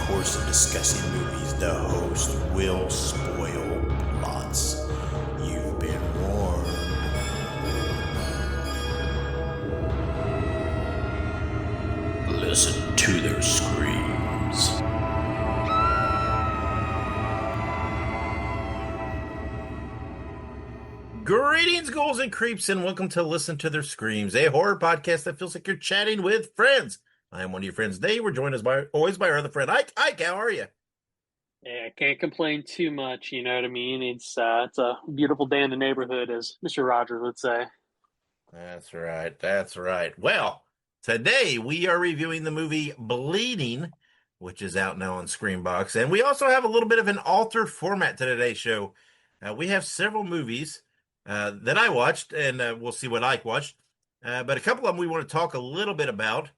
course of discussing movies, the host will spoil lots. You've been warned. Listen to their screams. Greetings, ghouls and creeps, and welcome to Listen to Their Screams, a horror podcast that feels like you're chatting with friends. I am one of your friends today. We're joined as always by our other friend, Ike. Ike, how are you? Yeah, can't complain too much, you know what I mean? It's a beautiful day in the neighborhood, as Mr. Rogers would say. That's right. That's right. Well, today we are reviewing the movie Bleeding, which is out now on Screambox. And we also have a little bit of an altered format to today's show. We have several movies that I watched, and we'll see what Ike watched. But a couple of them we want to talk a little bit about,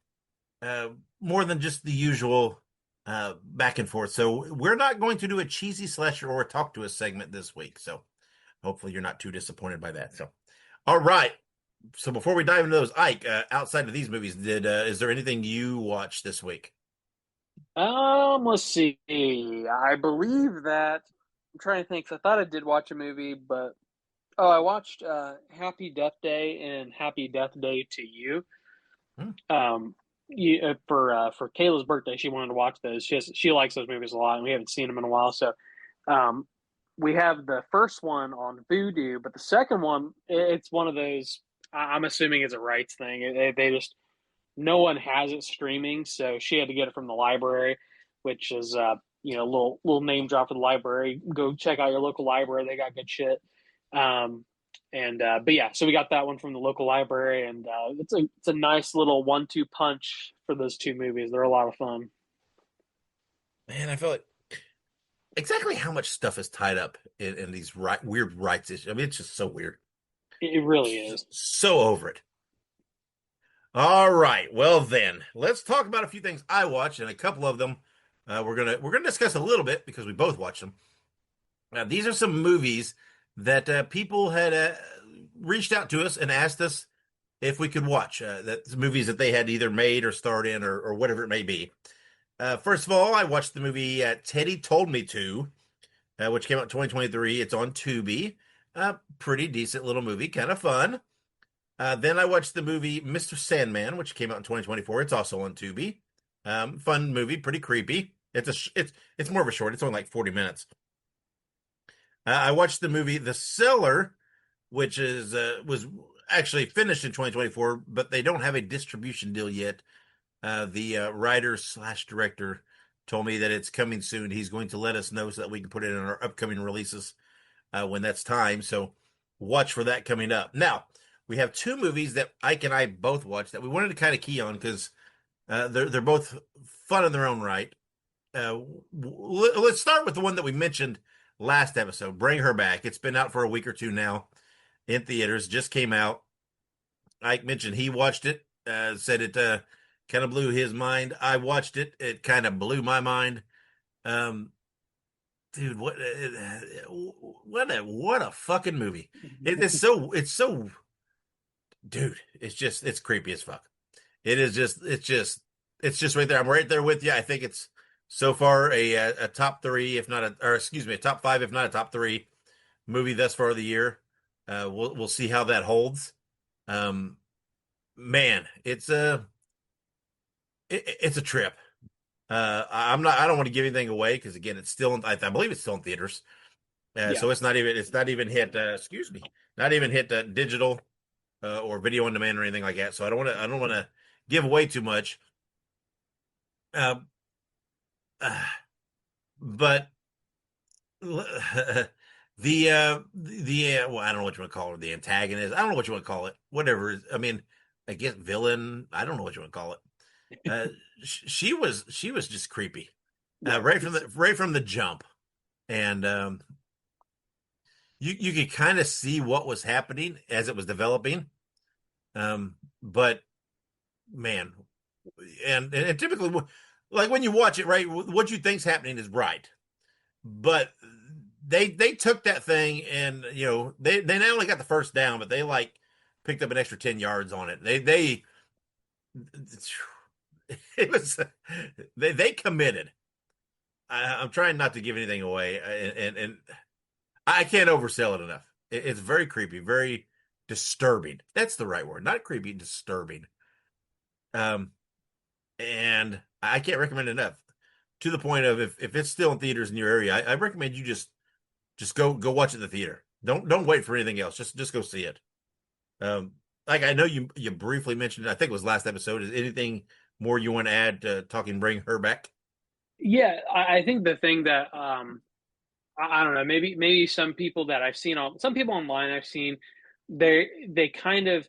more than just the usual back and forth. So we're not going to do a cheesy slasher or a talk to us segment this week. So hopefully you're not too disappointed by that. So, all right. So before we dive into those, Ike, outside of these movies, is there anything you watched this week? Let's see. I believe that I'm trying to think. 'Cause I thought I did watch a movie, but I watched Happy Death Day and Happy Death Day to You. Hmm. For Kayla's birthday, she wanted to watch those. She likes those movies a lot, and we haven't seen them in a while. So, um, we have the first one on Vudu, but the second one, it's one of those. I'm assuming it's a rights thing. They just no one has it streaming, so she had to get it from the library, which is a little name drop for the library. Go check out your local library; they got good shit. Um, but yeah, so we got that one from the local library, and it's a nice little 1-2 punch for those two movies. They're a lot of fun. Man, I feel like exactly how much stuff is tied up in these weird rights issues. I mean, it's just so weird. It really is. So over it. All right. Well, then let's talk about a few things I watched, and a couple of them we're gonna discuss a little bit because we both watched them. These are some movies that people had reached out to us and asked us if we could watch. That's movies that they had either made or starred in or whatever it may be. First of all, I watched the movie Teddy Told Me To, which came out in 2023. It's on Tubi. Pretty decent little movie, kind of fun. Then I watched the movie Mr. Sandman, which came out in 2024. It's also on Tubi. Fun movie, pretty creepy. It's more of a short. It's only like 40 minutes. I watched the movie The Cellar, which was actually finished in 2024, but they don't have a distribution deal yet. The writer slash director told me that it's coming soon. He's going to let us know so that we can put it in our upcoming releases when that's time. So watch for that coming up. Now, we have two movies that Ike and I both watched that we wanted to kind of key on because they're both fun in their own right. Let's start with the one that we mentioned last episode, Bring Her Back. It's been out for a week or two now in theaters, just came out. Ike mentioned he watched it, said it kind of blew his mind. I watched it. It kind of blew my mind. Um, dude, what a fucking movie. It's so dude, it's creepy as fuck. It's just right there. I'm right there with you. I think it's so far a top three, if not or excuse me, a top five, if not a top three movie thus far of the year. We'll see how that holds. Man, it's a trip. I don't want to give anything away because again, it's still I believe it's still in theaters. Yeah. So it's not even hit excuse me, not even hit digital or video on demand or anything like that. So I don't want to give away too much. Um, but the well, I don't know what you want to call her, the antagonist. I don't know what you want to call it. Whatever. I mean, I guess villain. I don't know what you want to call it. Uh, she was just creepy, Yeah. right from the jump, and you could kind of see what was happening as it was developing. But man, and typically, like when you watch it, right, what you think's happening is right, but they took that thing and they not only got the first down, but they like picked up an extra 10 yards on it. It was they committed. I'm trying not to give anything away, and I can't oversell it enough. It's very creepy, very disturbing. That's the right word, not creepy, disturbing. Um, and I can't recommend it enough. To the point of if it's still in theaters in your area, I recommend you just go watch it in the theater. Don't wait for anything else. Just go see it. Um, like I know you briefly mentioned it. I think it was last episode. Is anything more you want to add to talking Bring Her Back? Yeah, I think the thing that I don't know, maybe some people that I've seen on some people online I've seen they kind of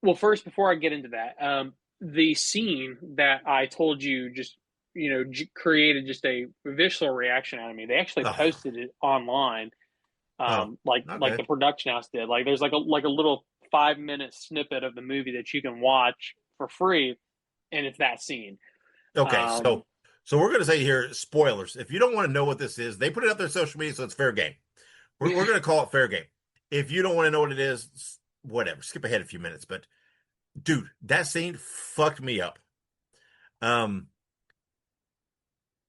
well first before I get into that, the scene that I told you just created just a visceral reaction out of me. They actually Oh, posted it online, oh, like okay, the production house did. Like there's like a little 5 minute snippet of the movie that you can watch for free, and it's that scene. okay. Um, So we're gonna say here spoilers. If you don't want to know what this is, they put it up their social media, so it's fair game. We're gonna call it fair game. If you don't want to know what it is, whatever. Skip ahead a few minutes. But dude, that scene fucked me up. Um,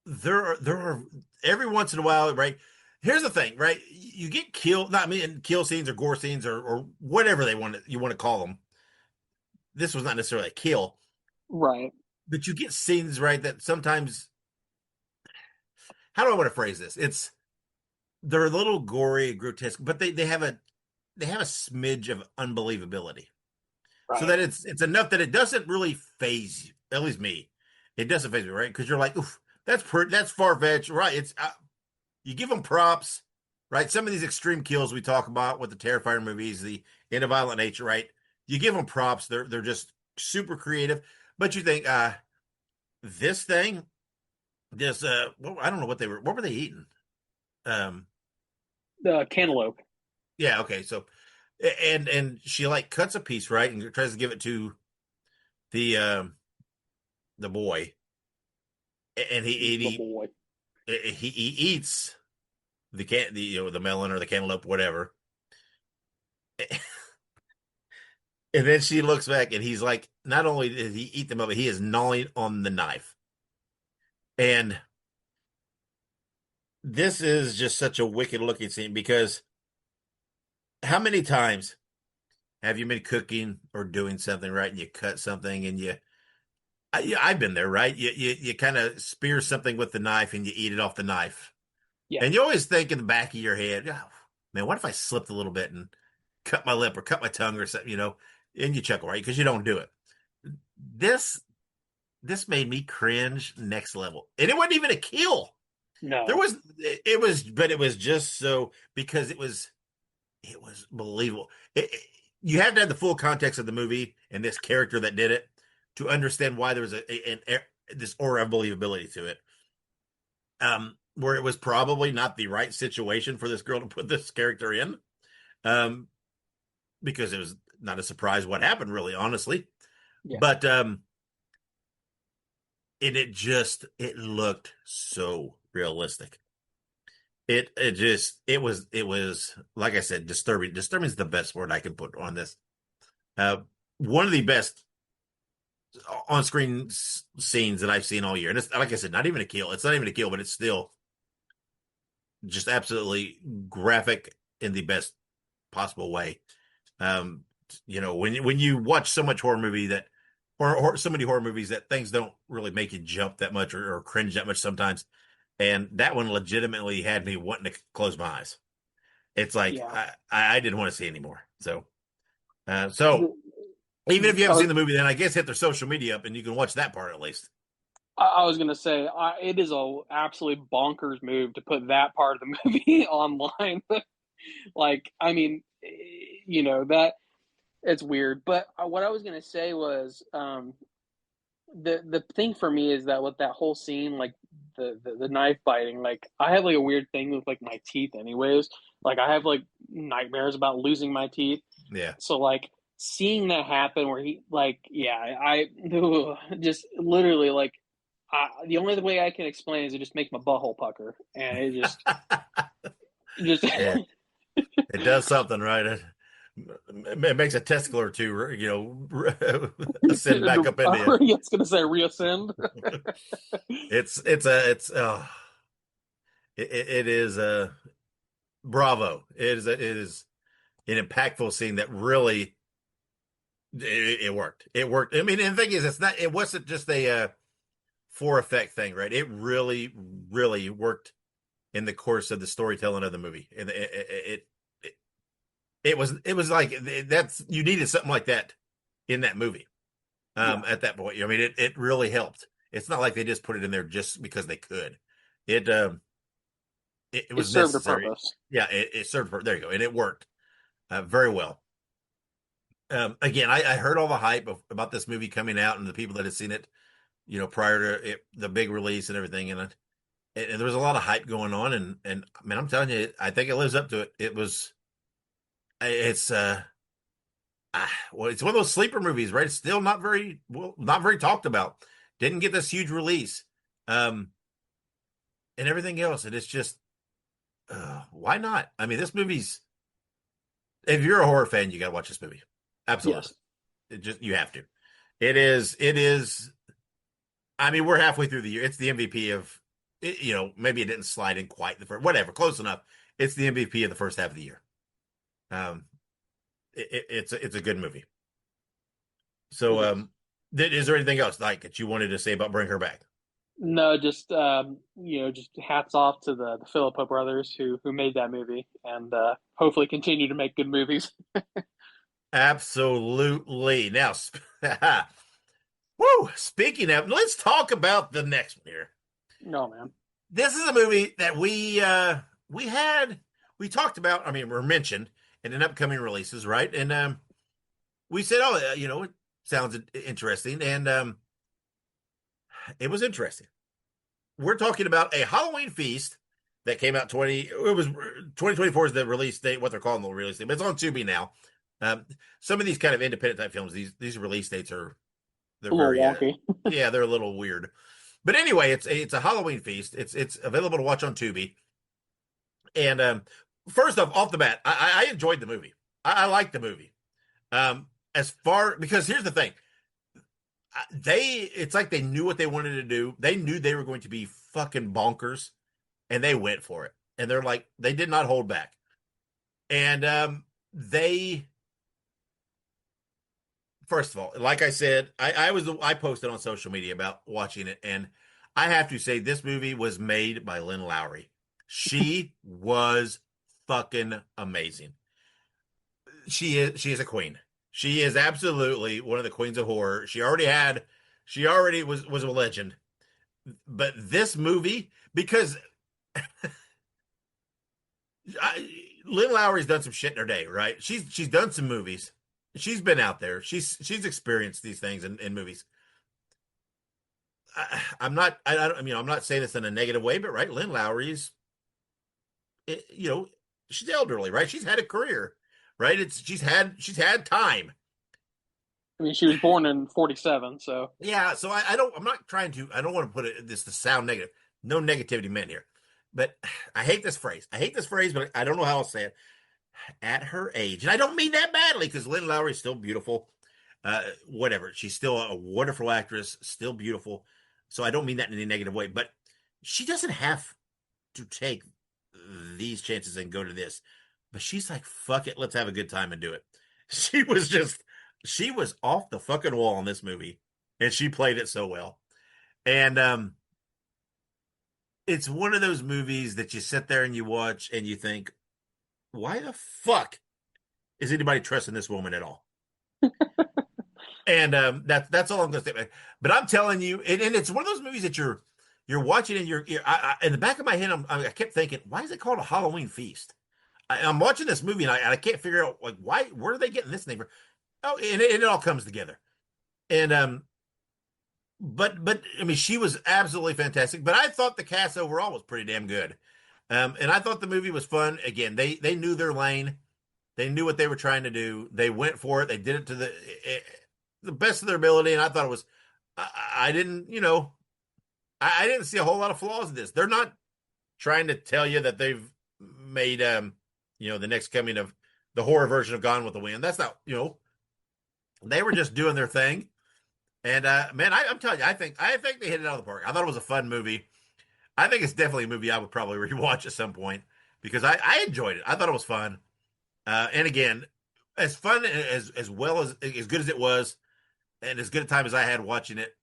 there are every once in a while, right? Here's the thing, right? You get killed, not me, and kill scenes or gore scenes or whatever you want to call them. This was not necessarily a kill, right, but you get scenes, right, that sometimes, how do I want to phrase this? They're a little gory, grotesque, but they have a smidge of unbelievability. So right. that it's enough that it doesn't really phase you. At least me. It doesn't phase me, right? Because you're like, oof, that's far fetched, right? It's you give them props, right? Some of these extreme kills we talk about with the Terrifier movies, the in a violent nature, right? You give them props. They're just super creative. But you think, this thing, this well, I don't know what were they eating? Um, The cantaloupe. yeah, okay, so and she like cuts a piece, right, and tries to give it to the the boy, and The boy. he eats the the melon or the cantaloupe, whatever. And then she looks back and he's like, not only did he eat them up, but he is gnawing on the knife. And this is just such a wicked looking scene because how many times have you been cooking or doing something, right? And you cut something and I've been there, right? You kind of spear something with the knife and you eat it off the knife. Yeah, And you always think in the back of your head, oh, man, what if I slipped a little bit and cut my lip or cut my tongue or something, and you chuckle, right? Because you don't do it. This this made me cringe next level. And it wasn't even a kill. no, But it was just so because it was believable. You have to have the full context of the movie and this character that did it to understand why there was this aura of believability to it. Where it was probably not the right situation for this girl to put this character in. Um, because it was not a surprise what happened, really, honestly. yeah. But it looked so realistic. It was like I said, disturbing. Disturbing is the best word I can put on this. One of the best on screen scenes that I've seen all year, and it's like I said, not even a kill. It's not even a kill, but it's still just absolutely graphic in the best possible way. Um, when you watch so much horror movie that or so many horror movies that things don't really make you jump that much or cringe that much sometimes. And that one legitimately had me wanting to close my eyes. It's like Yeah. I didn't want to see anymore. So The, even if you I haven't seen was the movie, then I guess hit their social media up and you can watch that part at least. I was gonna say it is a absolutely bonkers move to put that part of the movie online. Like, I mean, that it's weird. But what I was gonna say was, the thing for me is that with that whole scene, like the knife biting, like I have like a weird thing with like my teeth, anyways. Like I have like nightmares about losing my teeth. Yeah. So like seeing that happen, where he like, yeah, just literally like, the only way I can explain is it just makes my butthole pucker, and it just Yeah. It does something, right? it makes a testicle or two, ascend back up into you. It's going to say reascend. It is a bravo. It is an impactful scene that really it worked. It worked. I mean, and the thing is, it wasn't just a for effect thing, right? It really, really worked in the course of the storytelling of the movie, and it, it was like that's you needed something like that in that movie. Yeah, At that point, I mean, it really helped. It's not like they just put it in there just because they could. It it was served a necessary. purpose. Yeah, it served. There you go, and it worked very well. Again, I heard all the hype about this movie coming out and the people that had seen it, prior to the big release and everything, and there was a lot of hype going on, and I mean, I'm telling you, I think it lives up to it. It's well, it's one of those sleeper movies, right? It's still not very talked about. Didn't get this huge release, um, and everything else, and it's just why not? I mean, this movie's if you're a horror fan, you got to watch this movie. Absolutely, Yes. you have to. It is. I mean, we're halfway through the year. It's the MVP of, maybe it didn't slide in quite the first, whatever, close enough. It's the MVP of the first half of the year. Um, it's a good movie. It So, is. is there anything else like that you wanted to say about Bring Her Back? No, just just hats off to the Philippa brothers who made that movie and hopefully continue to make good movies. Absolutely. Now, woo, speaking of, let's talk about the next one here. No, man. This is a movie that we talked about. I mean, we're mentioned in an upcoming releases, right? And we said, oh, it sounds interesting, and it was interesting. We're talking about a Halloween feast that came out 2024 is the release date, what they're calling the release date, but it's on Tubi now. Some of these kind of independent type films, these release dates they're A little very wonky. yeah, they're a little weird. But anyway, it's a Halloween feast. It's available to watch on Tubi. And first off the bat, I enjoyed the movie. I liked the movie. Because here's the thing, it's like they knew what they wanted to do. They knew they were going to be fucking bonkers, and they went for it. And they did not hold back. And they first of all, like I said, I posted on social media about watching it, and I have to say this movie was made by Lynn Lowry. She was fucking amazing. She is a queen. She is absolutely one of the queens of horror. She already was a legend. But this movie, because Lynn Lowry's done some shit in her day, right? She's done some movies. She's been out there. She's experienced these things in movies. I'm not. I'm not saying this in a negative way, but right, Lynn Lowry's, it, you know, she's elderly, right? She's had a career, right? She's had time. I mean, she was born in '47, so Yeah. So I don't. I'm not trying to. I don't want to put this to sound negative. No negativity meant here. But I hate this phrase. I hate this phrase, but I don't know how I'll say it. At her age, and I don't mean that badly because Lynn Lowry is still beautiful. Whatever, she's still a wonderful actress, still beautiful. So I don't mean that in any negative way, but she doesn't have to take these chances and go to this. But she's like, fuck it, let's have a good time and do it. She was off the fucking wall in this movie, and she played it so well. And it's one of those movies that you sit there and you watch and you think, why the fuck is anybody trusting this woman at all? And that's all I'm going to say. But I'm telling you, and it's one of those movies that you're watching and in the back of my head, I kept thinking, why is it called a Halloween feast? I'm watching this movie and I can't figure out like why where are they getting this name from? Oh, and it all comes together. And but I mean, she was absolutely fantastic. But I thought the cast overall was pretty damn good. And I thought the movie was fun. Again, they knew their lane. They knew what they were trying to do. They went for it. They did it to the best of their ability. And I thought it was. I didn't, I didn't see a whole lot of flaws in this. They're not trying to tell you that they've made, the next coming of the horror version of Gone with the Wind. That's not, they were just doing their thing. And man, I'm telling you, I think they hit it out of the park. I thought it was a fun movie. I think it's definitely a movie I would probably rewatch at some point because I enjoyed it. I thought it was fun. And again, as fun as well as good as it was, and as good a time as I had watching it,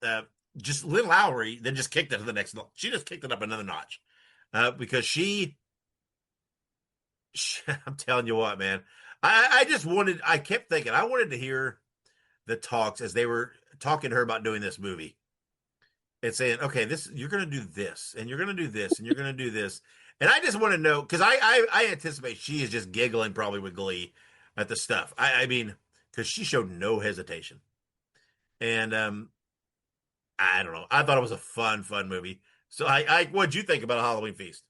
just Lynn Lowry then just kicked it to the next. She just kicked it up another notch because I'm telling you what, man. I just wanted. I kept thinking I wanted to hear the talks as they were talking to her about doing this movie and saying, "Okay, this you're going to do this, and you're going to do this, and you're going to do this." And I just want to know because I anticipate she is just giggling probably with glee at the stuff. I mean, because she showed no hesitation, and I don't know. I thought it was a fun movie. So what'd you think about a Halloween Feast?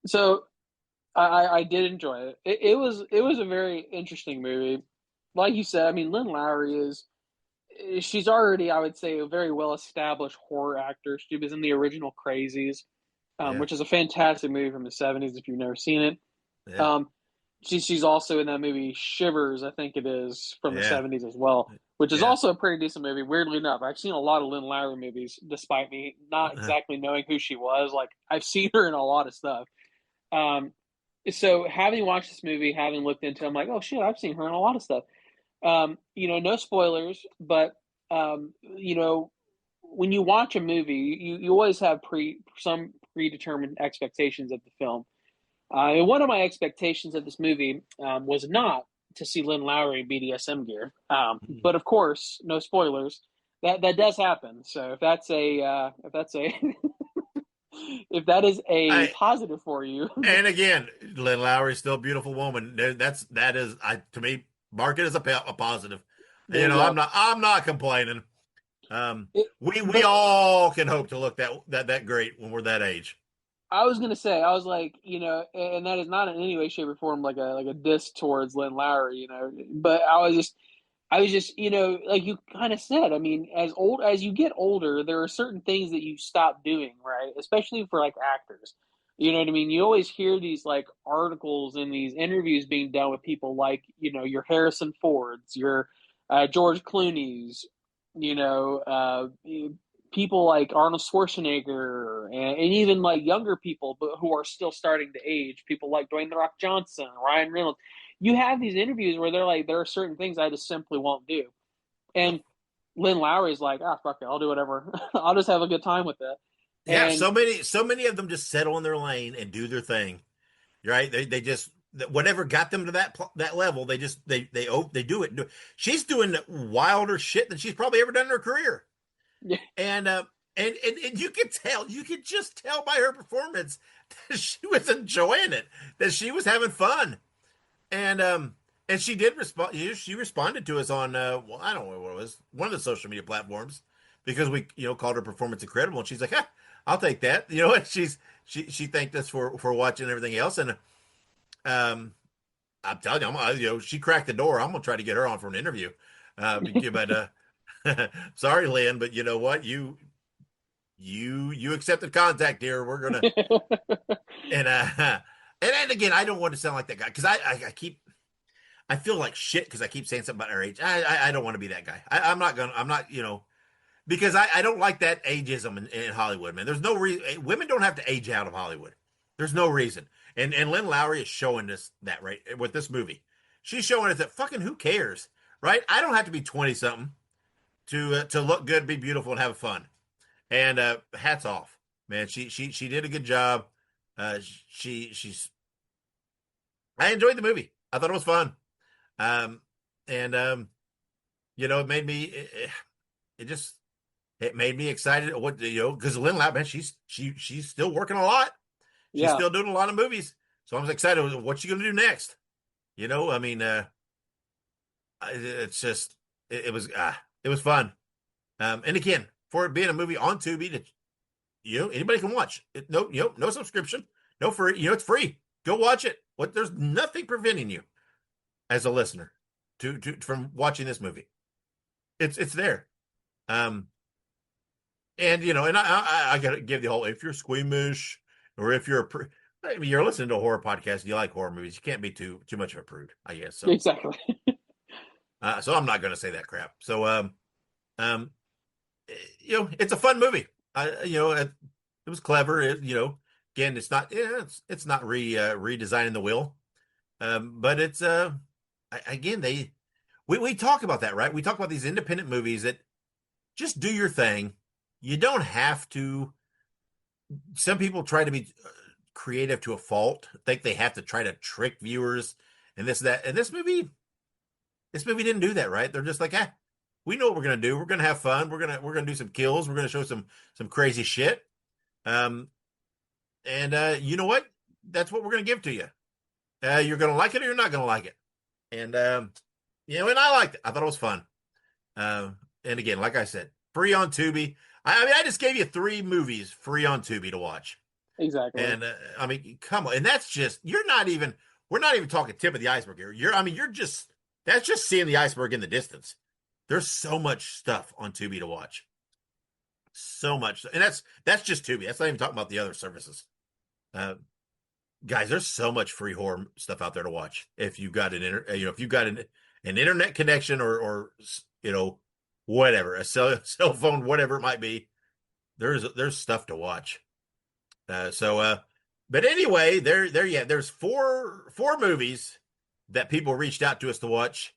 So I did enjoy it. It was a very interesting movie. Like you said, I mean, Lynn Lowry is she's already, I would say, a very well established horror actor. She was in the original Crazies, Yeah, which is a fantastic movie from the '70s if you've never seen it. yeah, Um, she's also in that movie Shivers, I think it is from the yeah, '70s as well, which is yeah. also a pretty decent movie. Weirdly enough, I've seen a lot of Lynn Lowry movies, despite me not exactly knowing who she was. Like I've seen her in a lot of stuff. Um, so having watched this movie, having looked into, it, I'm like, oh shit, I've seen her in a lot of stuff. No spoilers, but when you watch a movie, you always have some predetermined expectations of the film. And one of my expectations of this movie was not to see Lynn Lowry in BDSM gear, but of course, no spoilers. That does happen. So if that's a if that is a I positive for you, and again, Lynn Lowry is still a beautiful woman. That is I to me mark it as a positive. there you I'm go. not complaining. It, We but all can hope to look that great when we're that age. I was gonna say, I was like, and that is not in any way, shape, or form like a diss towards Lynn Lowry, But I was just, like you kind of said. I mean, as you get older, there are certain things that you stop doing, right? Especially for like actors. You know what I mean? You always hear these like articles and these interviews being done with people like, your Harrison Fords, your George Clooney's, you know, people like Arnold Schwarzenegger, and even like younger people, but who are still starting to age. People like Dwayne the Rock Johnson, Ryan Reynolds. You have these interviews where they're like, there are certain things I just simply won't do. Yep. And Lynn Lowry's like, fuck it, I'll do whatever. I'll just have a good time with it. Yeah, And so many of them just settle in their lane and do their thing. Right? They just whatever got them to that level, they do it. She's doing wilder shit than she's probably ever done in her career. yeah, And and you could just tell by her performance that she was enjoying it, that she was having fun. And and she did respond. She responded to us on well, I don't know what it was, one of the social media platforms, because we called her performance incredible, and she's like, I'll take that. And she thanked us for watching everything else, and I'm telling you, she cracked the door. I'm gonna try to get her on for an interview. But sorry, Lynn, but you know what? You accepted contact here. We're gonna and and again, I don't want to sound like that guy because I keep I feel like shit because I keep saying something about our age. I don't want to be that guy. I'm not because I don't like that ageism in Hollywood, man. There's no reason women don't have to age out of Hollywood. There's no reason. And Lynn Lowry is showing us that right with this movie. She's showing us that fucking who cares, right? I don't have to be 20 something to look good, be beautiful, and have fun. And hats off, man. She did a good job. She's I enjoyed the movie. I thought it was fun. Um, and it made me it just it made me excited. What because Lynn Lab, man, she's still working a lot. She's yeah. still doing a lot of movies. So I'm excited. What's she gonna do next? I mean, it's just it was fun. And again, for it being a movie on Tubi that anybody can watch. No subscription, no free. It's free. Go watch it. There's nothing preventing you as a listener to from watching this movie. It's there. Um, and and I gotta give the whole if you're squeamish or if you're I mean, you're listening to a horror podcast. You like horror movies. You can't be too much of a prude, I guess. So, Exactly. so I'm not going to say that crap. So, um, it's a fun movie. It was clever. Again, it's not redesigning the wheel. But it's again we talk about that, right? We talk about these independent movies that just do your thing. You don't have to. Some people try to be creative to a fault. Think they have to try to trick viewers and this that. And this movie didn't do that, right? They're just like, we know what we're gonna do. We're gonna have fun. We're gonna do some kills. We're gonna show some crazy shit. Um, and you know what? That's what we're gonna give to you. You're gonna like it or you're not gonna like it. And and I liked it. I thought it was fun. And again, like I said, free on Tubi. I mean, I just gave you 3 movies free on Tubi to watch. Exactly. And I mean, come on. And that's just you're not even. We're not even talking tip of the iceberg here. You're just that's just seeing the iceberg in the distance. There's so much stuff on Tubi to watch. So much, and that's just Tubi. That's not even talking about the other services. Uh, Guys, there's so much free horror stuff out there to watch. If you've got if you've got an internet connection or whatever, a cell phone, whatever it might be, there's stuff to watch. But anyway, yeah, there's four movies that people reached out to us to watch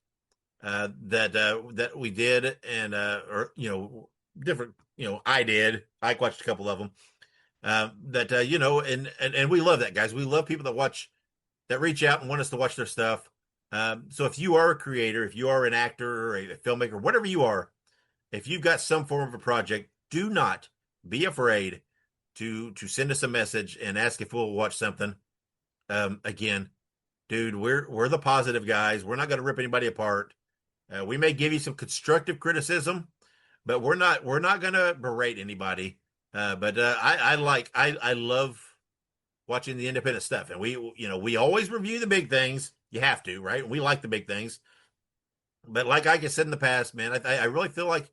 that we did and or different I did. I watched a couple of them that and we love that, guys. We love people that reach out and want us to watch their stuff. So if you are a creator, if you are an actor or a filmmaker, whatever you are, if you've got some form of a project, do not be afraid to send us a message and ask if we'll watch something. Again, dude, we're the positive guys. We're not going to rip anybody apart. We may give you some constructive criticism, but we're not going to berate anybody. But I love watching the independent stuff, and we always review the big things. You have to, right? We like the big things, but like I said in the past, man, I really feel like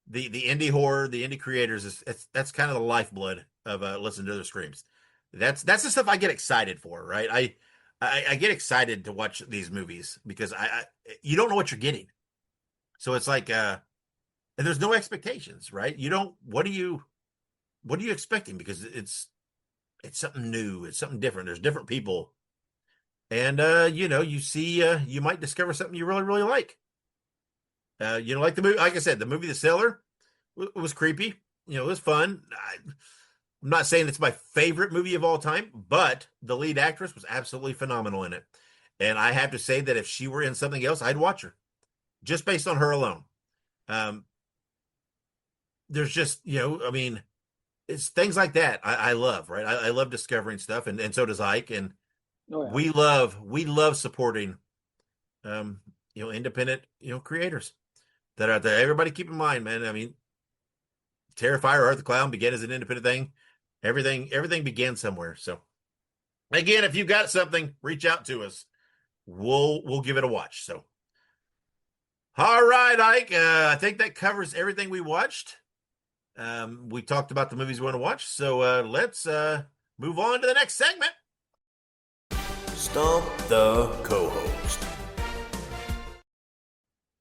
the indie horror, the indie creators that's kind of the lifeblood of listening to their screams. That's the stuff I get excited for, right? I get excited to watch these movies because I you don't know what you're getting, so it's like and there's no expectations, right? You don't. What are you expecting? Because it's something new, it's something different. There's different people, and you see, you might discover something you really really like. Like the movie, like I said, the movie The Sailor was creepy. It was fun. I'm not saying it's my favorite movie of all time, but the lead actress was absolutely phenomenal in it. And I have to say that if she were in something else, I'd watch her just based on her alone. Um, there's just, I mean, it's things like that I love, right? I love discovering stuff, and so does Ike. And Oh yeah. we love supporting, independent, creators that are out there. Everybody keep in mind, man. I mean, Terrifier, Art the Clown began as an independent thing. Everything began somewhere. So again, if you've got something, reach out to us. We'll give it a watch. So all right, Ike. I think that covers everything we watched. We talked about the movies we want to watch. So let's move on to the next segment. Stump the Co-host.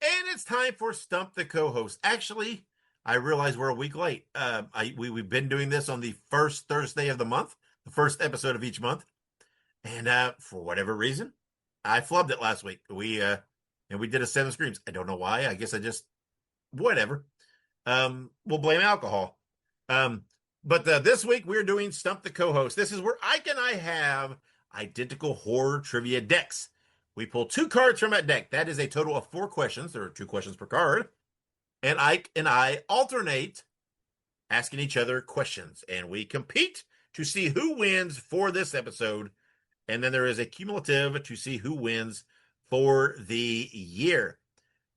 And it's time for Stump the Co-host. Actually, I realize we're a week late. We've been doing this on the first Thursday of the month, the first episode of each month, and for whatever reason, I flubbed it last week. We did a 7 screams. I don't know why. I guess I just whatever. We'll blame alcohol. But this week we're doing Stump the Co-host. This is where Ike and I have identical horror trivia decks. We pull 2 cards from that deck. That is a total of 4 questions. There are 2 questions per card. And Ike and I alternate asking each other questions. And we compete to see who wins for this episode. And then there is a cumulative to see who wins for the year.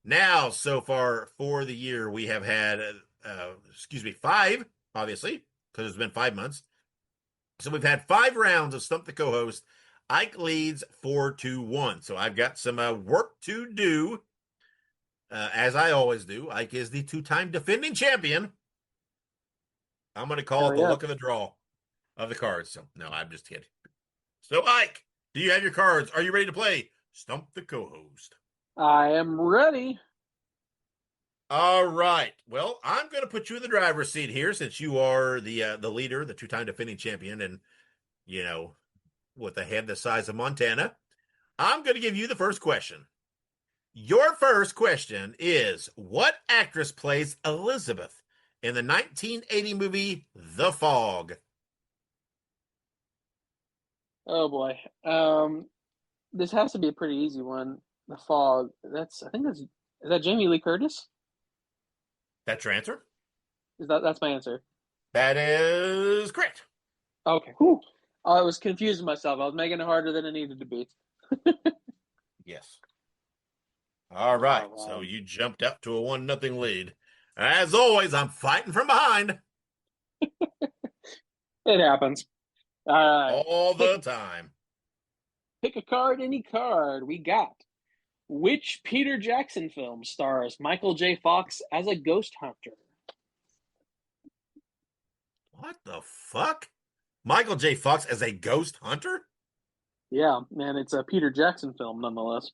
Now, so far for the year, we have had, 5, obviously, because it's been 5 months. So we've had 5 rounds of Stump the Co-host. Ike leads 4-1. So I've got some work to do, as I always do. Ike is the 2-time defending champion. I'm going to call it Hurry the up. luck of the draw of the cards. So, no, I'm just kidding. So, Ike, do you have your cards? Are you ready to play Stump the Co-host? I am ready. All right. Well, I'm going to put you in the driver's seat here since you are the leader, the two-time defending champion, and you know, with a head the size of Montana. I'm going to give you the first question. Your first question is: what actress plays Elizabeth in the 1980 movie The Fog? Oh boy. This has to be a pretty easy one. The Fog. I think is that Jamie Lee Curtis? That's your answer. That's my answer? That is correct. Okay. Whew. I was confusing myself. I was making it harder than it needed to be. Yes. All All right. So right. you jumped up to a 1-0 lead. As always, I'm fighting from behind It happens. All right. all Pick the time. pick a card, any card. We got which Peter Jackson film stars Michael J. Fox as a ghost hunter? What the fuck? Michael J. Fox as a ghost hunter? Yeah, man, it's a Peter Jackson film nonetheless.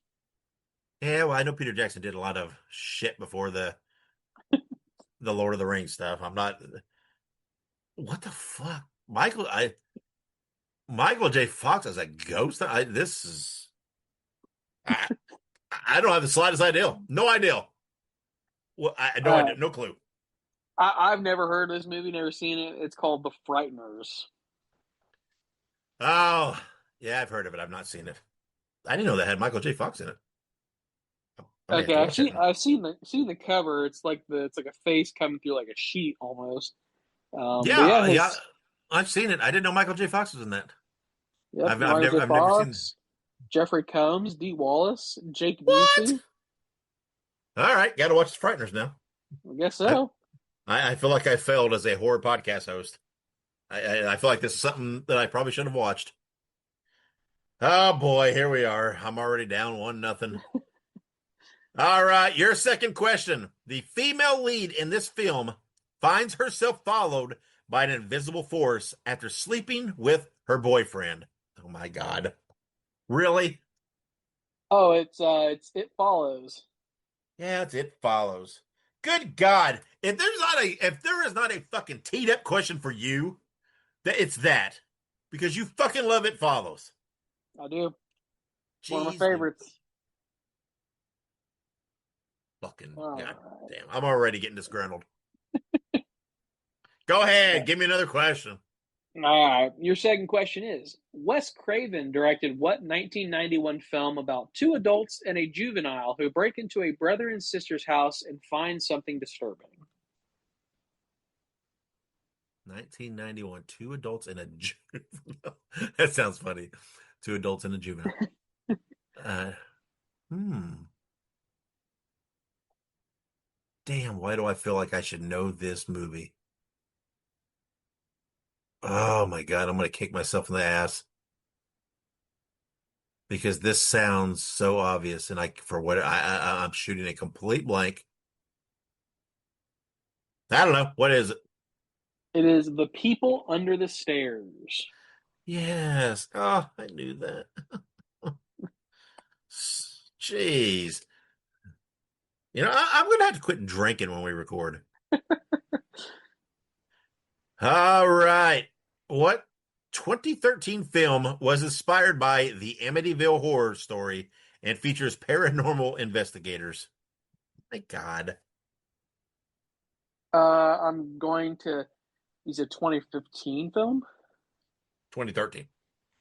Yeah, well, I know Peter Jackson did a lot of shit before the Lord of the Rings stuff. I'm not. What the fuck, Michael J. Fox as a ghost? This is. I I don't have the slightest idea. No idea. Well, I no Uh, idea. No clue. I've never heard of this movie, never seen it. It's called The Frighteners. Oh, yeah, I've heard of it. I've not seen it. I didn't know that had Michael J. Fox in it. I may have Okay, to watch it. I've seen the cover. It's like a face coming through like a sheet almost. But yeah, Yeah, yeah, I've seen it. I didn't know Michael J. Fox was in that. yep, Michael J. I've never seen. Fox, Jeffrey Combs, Dee Wallace, Jake What? Busey. All right, got to watch the Frighteners now. I guess I, so. I feel like I failed as a horror podcast host. I feel like this is something that I probably should have watched. Oh boy, here we are. I'm already down 1-0. All right, your second question. The female lead in this film finds herself followed by an invisible force after sleeping with her boyfriend. Oh my God. Really? Oh, it's It Follows. Yeah, it follows. Good God. If there is not a fucking teed up question for you, that it's that. Because you fucking love It Follows. I do. One of my Jeez, favorites. fucking All God right. damn. I'm already getting disgruntled. Go ahead, give me another question. All right. Your second question is Wes Craven directed what 1991 film about two adults and a juvenile who break into a brother and sister's house and find something disturbing? 1991, two adults and a juvenile. That sounds funny. Two adults and a juvenile. Uh, hmm. Damn, why do I feel like I should know this movie? Oh my God, I'm gonna kick myself in the ass because this sounds so obvious, and for what I'm shooting a complete blank. I don't know. What is it? It is The People Under the Stairs. Yes. Oh, I knew that. Jeez. I'm gonna have to quit drinking when we record. All right. What 2013 film was inspired by the Amityville horror story and features paranormal investigators? My God. I'm going to. He's a 2015 film. 2013.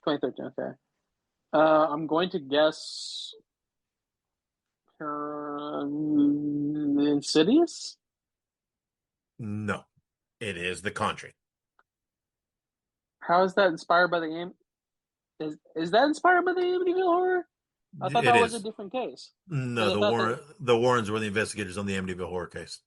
2013. Okay. I'm going to guess Insidious. No, it is The Conjuring. How is that inspired by the game? Is that inspired by the Amityville horror? I thought It that was a is. different case. No, Because I thought that. The Warrens were the investigators on the Amityville horror case.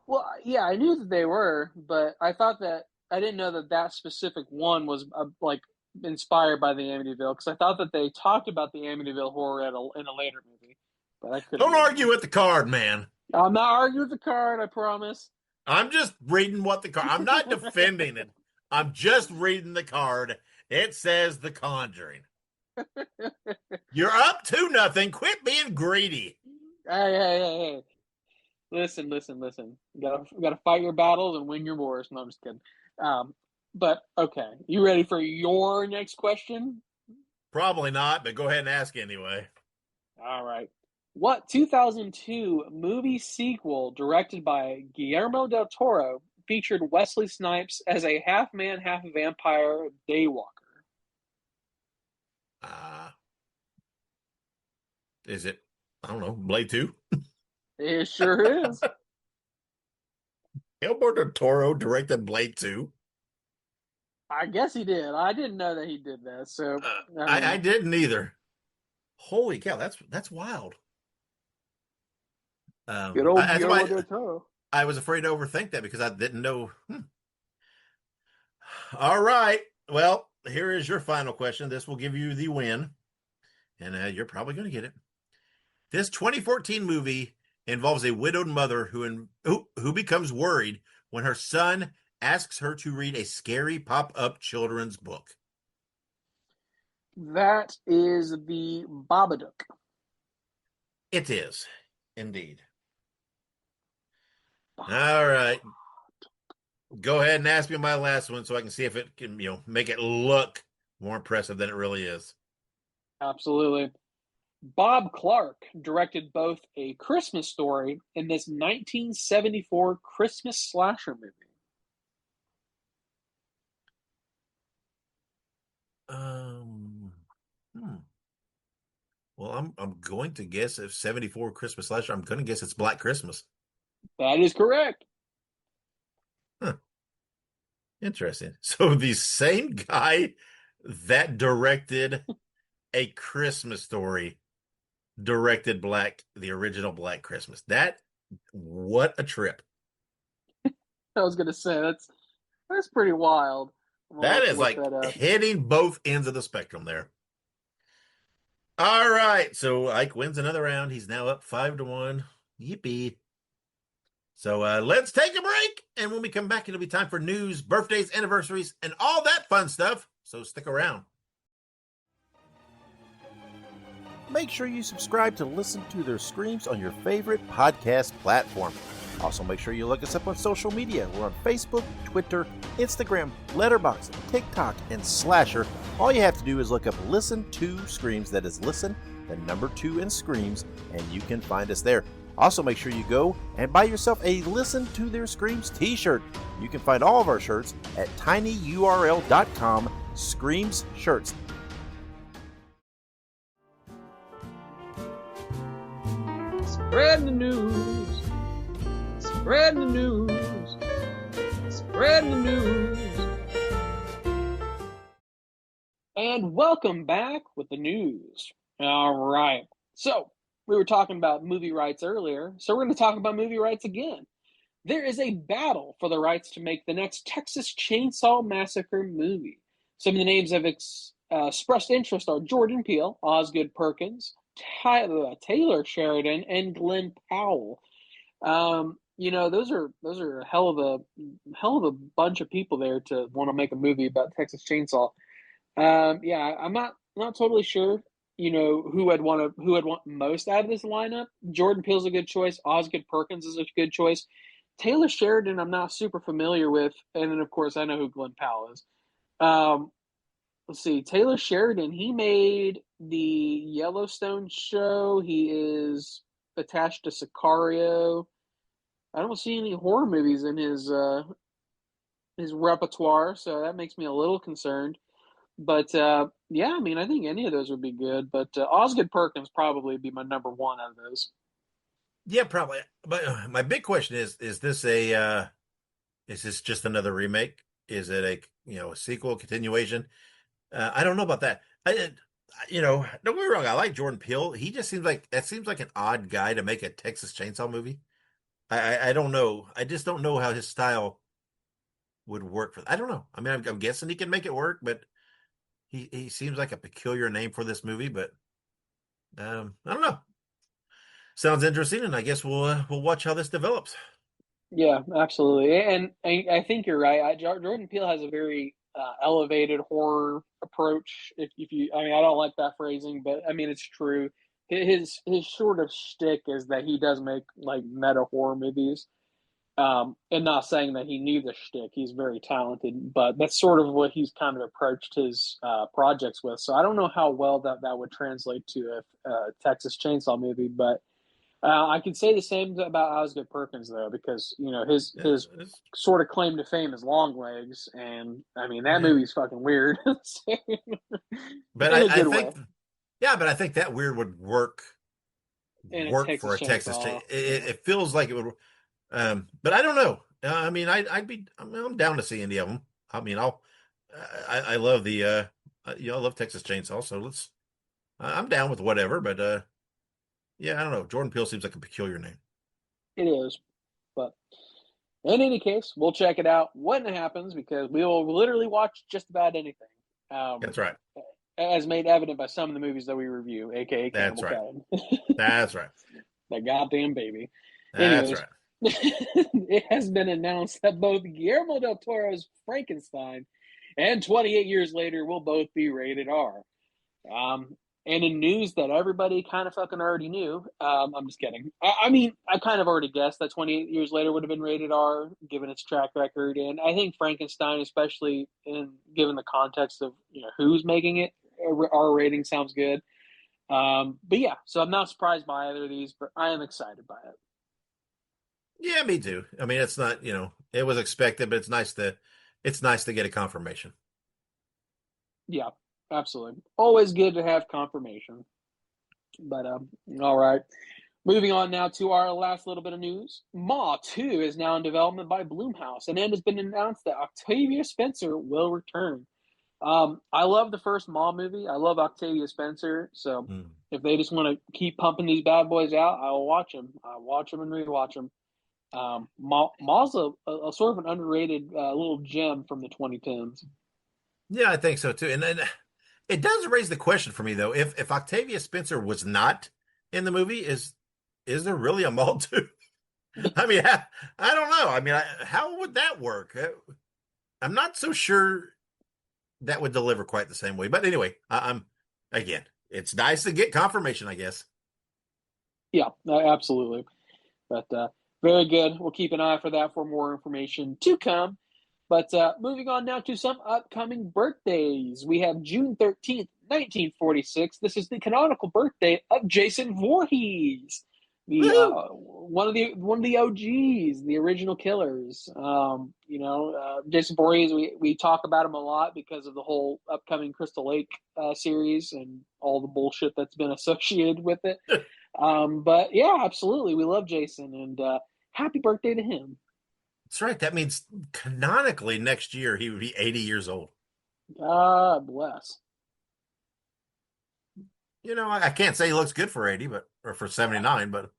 Well, yeah, I knew that they were, but I thought that I didn't know that that specific one was like inspired by the Amityville because I thought that they talked about the Amityville horror in a later movie, but I could Don't be argue wrong. with the card, man. I'm not arguing with the card, I promise. I'm just reading what the card. I'm not defending it. I'm just reading the card, It says The Conjuring. You're up 2-0. Quit being greedy. Hey. Listen. You gotta fight your battles and win your wars. No, I'm just kidding. Um, but okay, you ready for your next question? Probably not, but go ahead and ask anyway. All right. What 2002 movie sequel directed by Guillermo del Toro featured Wesley Snipes as a half man, half vampire daywalker? Uh, is it, I don't know, Blade 2? It sure is. Guillermo del Toro directed Blade 2? I guess he did. I didn't know that he did that. So, I I mean, didn't either. Holy cow, that's wild. good old That's Guillermo why del Toro. I was afraid to overthink that because I didn't know. All right. Well, here is your final question. This will give you the win, and you're probably going to get it. This 2014 movie involves a widowed mother who becomes worried when her son asks her to read a scary pop-up children's book. That is the Babadook. It is, indeed. All right. Go ahead and ask me my last one so I can see if it can, make it look more impressive than it really is. Absolutely. Bob Clark directed both A Christmas Story and this 1974 Christmas slasher movie. Um, hmm. Well, I'm going to guess if 74 Christmas slasher, I'm going to guess it's Black Christmas. That is correct. Huh. Interesting. So the same guy that directed A Christmas Story directed the original Black Christmas. What a trip. I was gonna say that's pretty wild. I'm gonna That have to is look like that up. hitting both ends of the spectrum there. All right. So Ike wins another round. He's now up 5-1. Yippee. So let's take a break. And when we come back, it'll be time for news, birthdays, anniversaries, and all that fun stuff. So stick around. Make sure you subscribe to Listen to Their Screams on your favorite podcast platform. Also, make sure you look us up on social media. We're on Facebook, Twitter, Instagram, Letterboxd, TikTok, and Slasher. All you have to do is look up Listen to Screams. That is Listen, the number 2 in Screams, and you can find us there. Also, make sure you go and buy yourself a Listen to Their Screams t-shirt. You can find all of our shirts at tinyurl.com/Screams Shirts. Spread the news. Spread the news. Spread the news. And welcome back with the news. All right. So, we were talking about movie rights earlier, so we're going to talk about movie rights again. There is a battle for the rights to make the next Texas Chainsaw Massacre movie. Some of the names of expressed interest are Jordan Peele, Osgood Perkins, Taylor Sheridan, and Glenn Powell. Those are a hell of a bunch of people there to want to make a movie about Texas Chainsaw. Yeah, I'm not totally sure. Who I'd want most out of this lineup. Jordan Peele's a good choice. Osgood Perkins is a good choice. Taylor Sheridan, I'm not super familiar with, and then of course I know who Glenn Powell is. Let's see, Taylor Sheridan. He made the Yellowstone show. He is attached to Sicario. I don't see any horror movies in his repertoire, so that makes me a little concerned. But yeah, I mean, I think any of those would be good. But Osgood Perkins probably be my number one out of those. Yeah, probably. But my big question is is this just another remake? Is it a sequel, continuation? I don't know about that. Don't get me wrong. I like Jordan Peele. He just seems like an odd guy to make a Texas Chainsaw movie. I don't know. I just don't know how his style would work for. I don't know. I mean, I'm guessing he can make it work, but he seems like a peculiar name for this movie. But I don't know. Sounds interesting, and I guess we'll watch how this develops. Yeah, absolutely. And I think you're right. Jordan Peele has a very elevated horror approach. If you, I mean, I don't like that phrasing, but I mean it's true. His sort of shtick is that he does make like meta horror movies. And not saying that he knew the shtick, he's very talented, but that's sort of what he's kind of approached his projects with. So I don't know how well that would translate to a Texas Chainsaw movie, but I can say the same about Osgood Perkins though, because you know his It's- sort of claim to fame is long legs, and I mean that yeah. movie's fucking weird But in a I good way. think, yeah, but I think that weird would In a work for Texas a Texas. Chainsaw, yeah, It feels like it would. But I don't know. I mean, I'm down to see any of them. I mean, I love the, I love Texas Chainsaw. So I'm down with whatever. But yeah, I don't know. Jordan Peele seems like a peculiar name. it is. But in any case, we'll check it out when it happens because we will literally watch just about anything. Um, That's right. as made evident by some of the movies that we review, aka That's Cannibal right. Cabin. That's right. That goddamn baby. That's Anyways, right. it has been announced that both Guillermo del Toro's Frankenstein and 28 years later will both be rated R. Um, and in news that everybody kind of fucking already knew, I'm just kidding. I mean, I kind of already guessed that 28 years later would have been rated R, given its track record. And I think Frankenstein, especially given the context of who's making it, R rating sounds good. But yeah, so I'm not surprised by either of these, but I am excited by it. Yeah, me too. I mean, it's not, it was expected, but it's nice to get a confirmation. Yeah, absolutely. Always good to have confirmation. But all right. Moving on now to our last little bit of news. Maw 2 is now in development by Bloomhouse, and it has been announced that Octavia Spencer will return. I love the first Maw movie. I love Octavia Spencer. So Mm. if they just want to keep pumping these bad boys out, I will watch them. I watch them and rewatch them. Maw's a sort of an underrated little gem from the 2010s. Yeah, I think so too. And then it does raise the question for me though, if Octavia Spencer was not in the movie, is there really a Maul 2? I mean, I don't know. I mean, how would that work? I'm not so sure that would deliver quite the same way. But anyway, I'm again, it's nice to get confirmation, I guess. Yeah, absolutely. But very good. We'll keep an eye for that for more information to come. But moving on now to some upcoming birthdays. We have June 13th, 1946. This is the canonical birthday of Jason Voorhees, the Woohoo! one of the OGs, the original killers. Jason Voorhees. We talk about him a lot because of the whole upcoming Crystal Lake series and all the bullshit that's been associated with it. But yeah, absolutely, we love Jason, and happy birthday to him. That's right. That means canonically next year he would be 80 years old. God bless. I can't say he looks good for 80, or for 79, but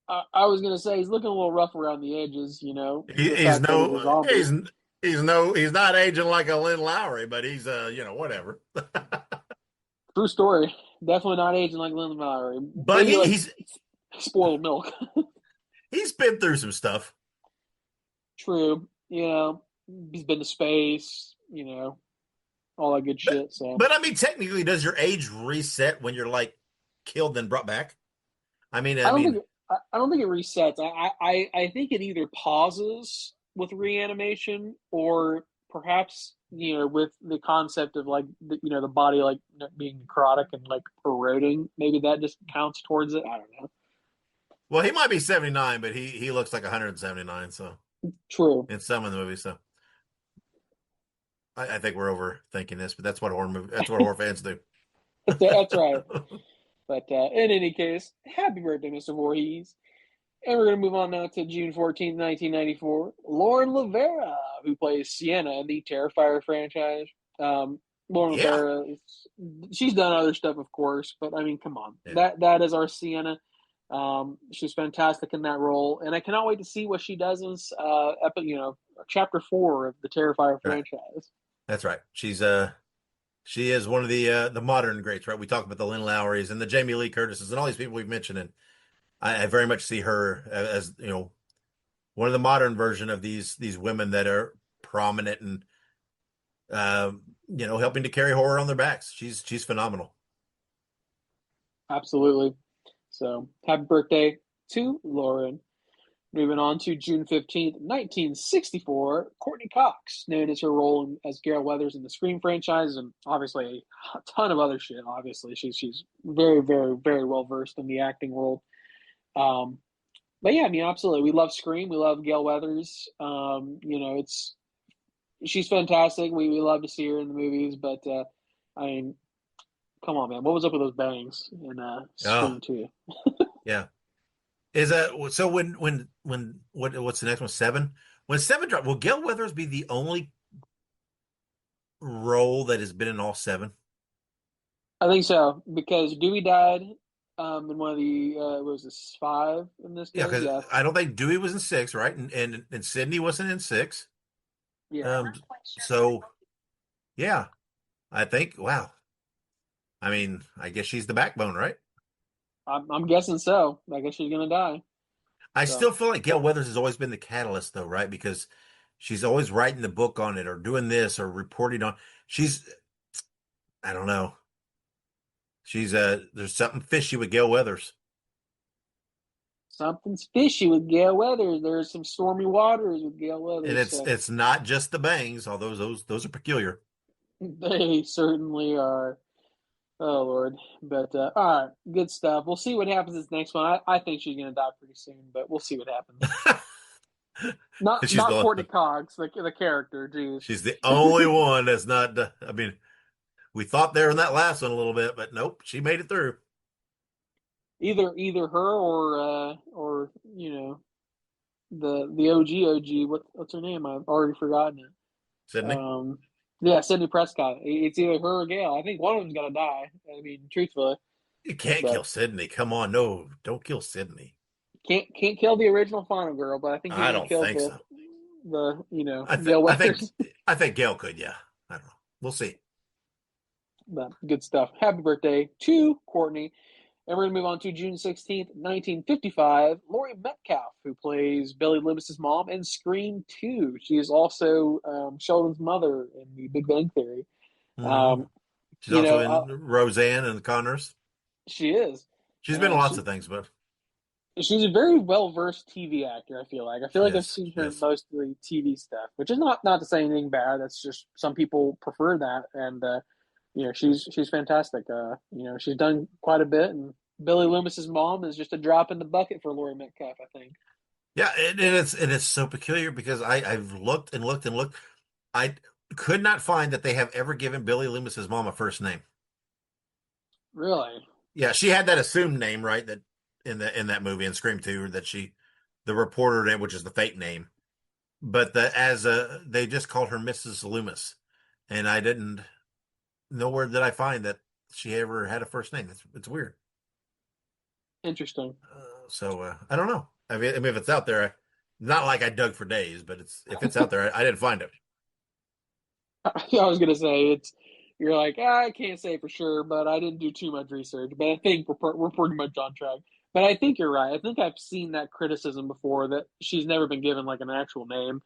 I was gonna say he's looking a little rough around the edges. he, The he's fact that he's a no zombie. he's not aging like a Lynn Lowry, but he's whatever. True story. Definitely not aging like Lynn Mallory. But Maybe like he's spoiled milk. he's been through some stuff. True. He's been to space. All that good But shit. So but I mean, technically, does your age reset when you're like killed then brought back? I mean, I don't think I don't think it resets. I think it either pauses with reanimation or perhaps with the concept of like the body like being necrotic and like eroding. Maybe that just counts towards it. I don't know. well, he might be 79, but he looks like 179. So True. in some of the movies, so I think we're overthinking this, but that's what horror fans do. That's right. But in any case, happy birthday, Mr. Voorhees. And we're going to move on now to June 14th, 1994. Lauren Lavera, who plays Sienna in the Terrifier franchise. Lauren Yeah, Lavera, she's done other stuff, of course, but I mean, come on. yeah, That is our Sienna. She's fantastic in that role, and I cannot wait to see what she does in chapter 4 of the Terrifier right. franchise. That's right. She is one of the modern greats, right? We talk about the Lynn Lowrys and the Jamie Lee Curtises and all these people we've mentioned, and I very much see her as one of the modern version of these women that are prominent and helping to carry horror on their backs. She's phenomenal. Absolutely. So happy birthday to Lauren. Moving on to June 15th, 1964, Courtney Cox, known as her role as Gail Weathers in the Scream franchise, and obviously a ton of other shit. Obviously, she's very, very, very well versed in the acting world. Um, but yeah, I mean, absolutely, we love Scream. We love Gail Weathers. It's she's fantastic. We love to see her in the movies, but I mean, come on, man, what was up with those bangs in Oh, Scream 2? yeah. Is that so? What's the next one? Seven. When seven drop, will Gail Weathers be the only role that has been in all seven? I think so because Dewey died in one of the what was this, five in this Yeah, case? because Yeah, I don't think Dewey was in six, right? And Sydney wasn't in six. yeah. Um, so yeah, I think. Wow. I mean, I guess she's the backbone, right? I'm guessing so. I guess she's gonna die. I So, still feel like Gail but Weathers has always been the catalyst, though, right? Because she's always writing the book on it, or doing this, or reporting on. She's, I don't know. There's something fishy with Gail Weathers. something's fishy with Gail Weathers. There's some stormy waters with Gail And Weathers. it's So it's not just the bangs, although those are peculiar. they certainly are. Oh Lord. But all right, good stuff. We'll see what happens this next one. I think she's gonna die pretty soon, but we'll see what happens. Not She's not Courtney the Cox, the character. Jeez. she's the only one that's not. I mean, we thought there in that last one a little bit, but nope, she made it through. Either her or the OG. What's her name? I've already forgotten it. Sydney, Yeah, Sydney Prescott. It's either her or Gail. I think one of them's gonna die. I mean, truthfully, you can't but kill Sydney. Come on, no, don't kill Sydney. can't kill the original Final Girl. But I think you're I gonna don't kill think so. the I think Gail I think Weathers. I think Gail could. Yeah, I don't know. We'll see. But good stuff. Happy birthday to Courtney. And we're going to move on to June 16th, 1955. Laurie Metcalf, who plays Billy Loomis's mom in Scream 2. She is also Sheldon's mother in The Big Bang Theory. Hmm. Um, She's you also know, in Roseanne and the Connors. she is. She's been in Uh, lots she of things, but she's a very well versed TV actor. I feel like I've yes, seen her yes. mostly TV stuff, which is not to say anything bad. That's just some people prefer that, and she's fantastic. She's done quite a bit, and Billy Loomis's mom is just a drop in the bucket for Laurie Metcalf, I think. Yeah, and it's so peculiar because I've looked and looked and looked. I could not find that they have ever given Billy Loomis's mom a first name. Really Yeah, she had that assumed name, right? That in that movie in Scream 2, that the reporter name, which is the fake name. But they just called her Mrs. Loomis, and I didn't nowhere did I find that she ever had a first name. It's weird. interesting. So I don't know. I mean, if it's out there, not like I dug for days, but if it's out there, I didn't find it. I was gonna say it's. You're like, I can't say for sure, but I didn't do too much research. But I think we're pretty much on track. But I think you're right. I think I've seen that criticism before that she's never been given like an actual name.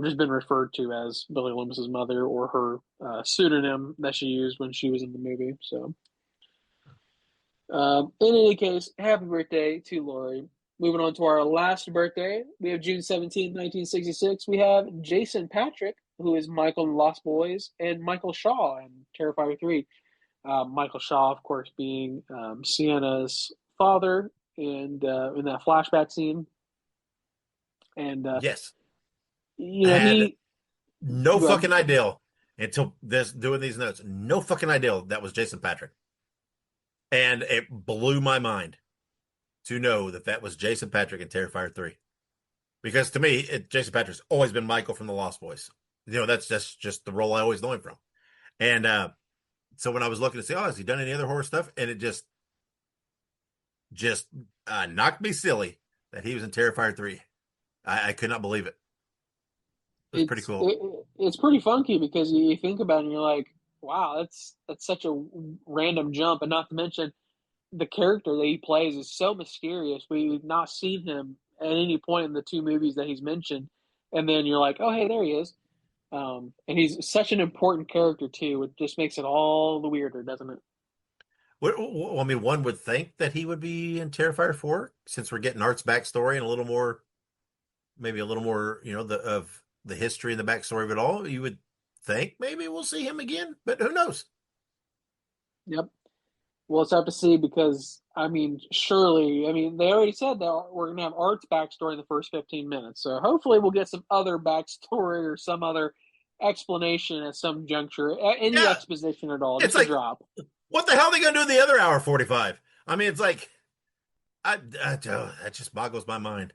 Just been referred to as Billy Loomis's mother or her pseudonym that she used when she was in the movie. So, in any case, happy birthday to Lori. Moving on to our last birthday, we have June 17th, 1966. We have Jason Patrick, who is Michael in Lost Boys, and Michael Shaw in Terrifier 3. Michael Shaw, of course, being Sienna's father and in that flashback scene. And, Yes, had he. no Go ahead. fucking idea until this doing these notes. No fucking idea that was Jason Patrick, and it blew my mind to know that was Jason Patrick in Terrifier 3. Because to me, Jason Patrick's always been Michael from the Lost Boys. That's just the role I always know him from. And so when I was looking to see, has he done any other horror stuff? And it just knocked me silly that he was in Terrifier 3. I could not believe it. It was pretty cool. It's pretty funky because you think about it and you're like, wow, that's such a random jump, and not to mention the character that he plays is so mysterious. We've not seen him at any point in the two movies that he's mentioned, and then you're like, oh hey, there he is. And he's such an important character too. It just makes it all the weirder, doesn't it? I mean, one would think that he would be in Terrifier 4 since we're getting Art's backstory and a little more, maybe a little more, of the history and the backstory of it all. You would think maybe we'll see him again, but who knows? Yep. Well, it's have to see because I mean, surely, I mean, they already said that we're going to have Art's backstory in the first 15 minutes. So hopefully, we'll get some other backstory or some other explanation at some juncture, any Yeah, exposition at all, it's just a like, drop. what the hell are they going to do in the other hour 45? I mean, it's like, that just boggles my mind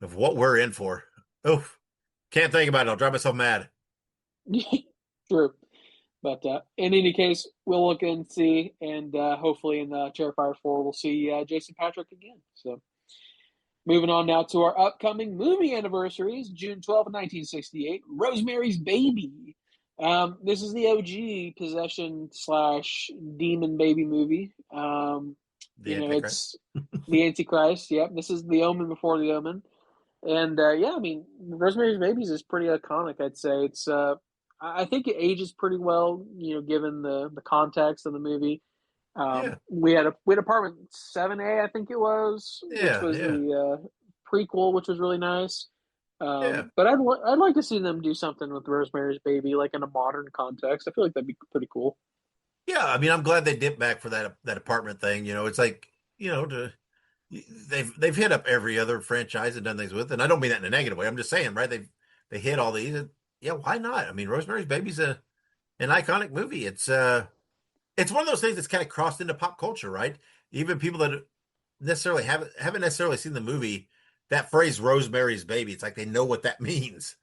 of what we're in for. Oof, can't think about it. I'll drive myself mad. True. But in any case, we'll look and see, and hopefully in the Terrifier 4, we'll see Jason Patrick again. So moving on now to our upcoming movie anniversaries, June 12th, 1968, Rosemary's Baby. This is the OG possession slash demon baby movie. The Antichrist. It's the Antichrist. Yep, this is the Omen before the Omen. And yeah, I mean, Rosemary's Babies is pretty iconic. I'd say I think it ages pretty well, given the context of the movie. Yeah, We had Apartment 7A, I think it was, which yeah, was yeah, the prequel, which was really nice. yeah. But I'd like to see them do something with Rosemary's Baby, like in a modern context. I feel like that'd be pretty cool. Yeah, I mean, I'm glad they dipped back for that apartment thing. It's like, they've hit up every other franchise and done things with, and I don't mean that in a negative way. I'm just saying, right? They hit all these. And, yeah, why not? I mean, Rosemary's Baby's an iconic movie. It's one of those things that's kind of crossed into pop culture, right? Even people that necessarily haven't necessarily seen the movie, that phrase "Rosemary's Baby," it's like they know what that means.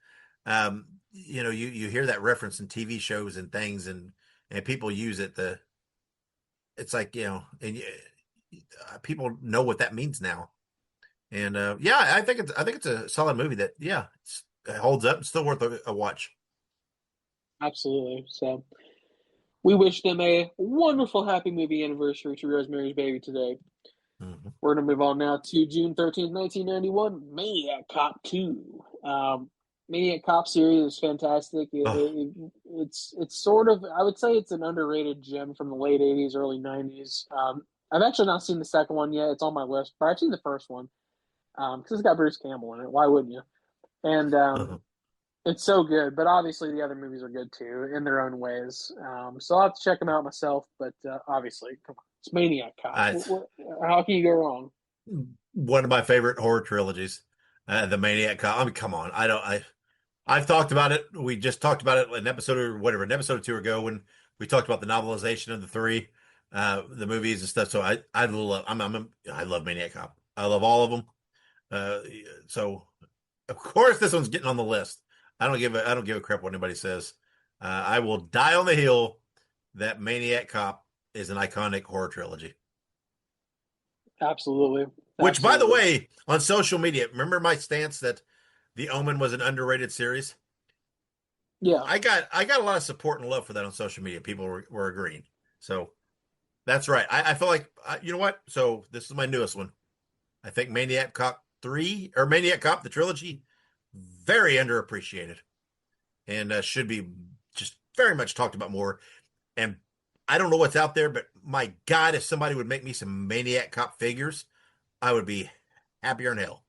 You hear that reference in TV shows and things, and people use it. It's like and people know what that means now. And yeah, I think it's a solid movie that it holds up. It's still worth a watch. Absolutely. So we wish them a wonderful, happy movie anniversary to Rosemary's Baby today. Mhm. We're going to move on now to June 13th, 1991, Maniac Cop 2. Maniac Cop series is fantastic. Oh, It's sort of, I would say it's an underrated gem from the late 80s, early 90s. I've actually not seen the second one yet. It's on my list, but I've seen the first one because it's got Bruce Campbell in it. Why wouldn't you? And uh-huh. it's so good, but obviously the other movies are good too in their own ways. So I'll have to check them out myself, but obviously, come on, it's Maniac Cop. It's How can you go wrong? one of my favorite horror trilogies, the Maniac Cop. I mean, come on, I've talked about it. We just talked about it in an episode or two ago when we talked about the novelization of the three, the movies and stuff. So I love Maniac Cop. I love all of them. Uh, so of course this one's getting on the list. I don't give a crap what anybody says. I will die on the hill that Maniac Cop is an iconic horror trilogy. Absolutely, Which, by the absolutely. way, on social media, remember my stance that The Omen was an underrated series? Yeah, I got a lot of support and love for that on social media. People were agreeing. So that's right. I feel like you know what? So this is my newest one. I think Maniac Cop 3 or Maniac Cop the trilogy very underappreciated and should be just very much talked about more. And I don't know what's out there, but my God, if somebody would make me some Maniac Cop figures, I would be happier than hell.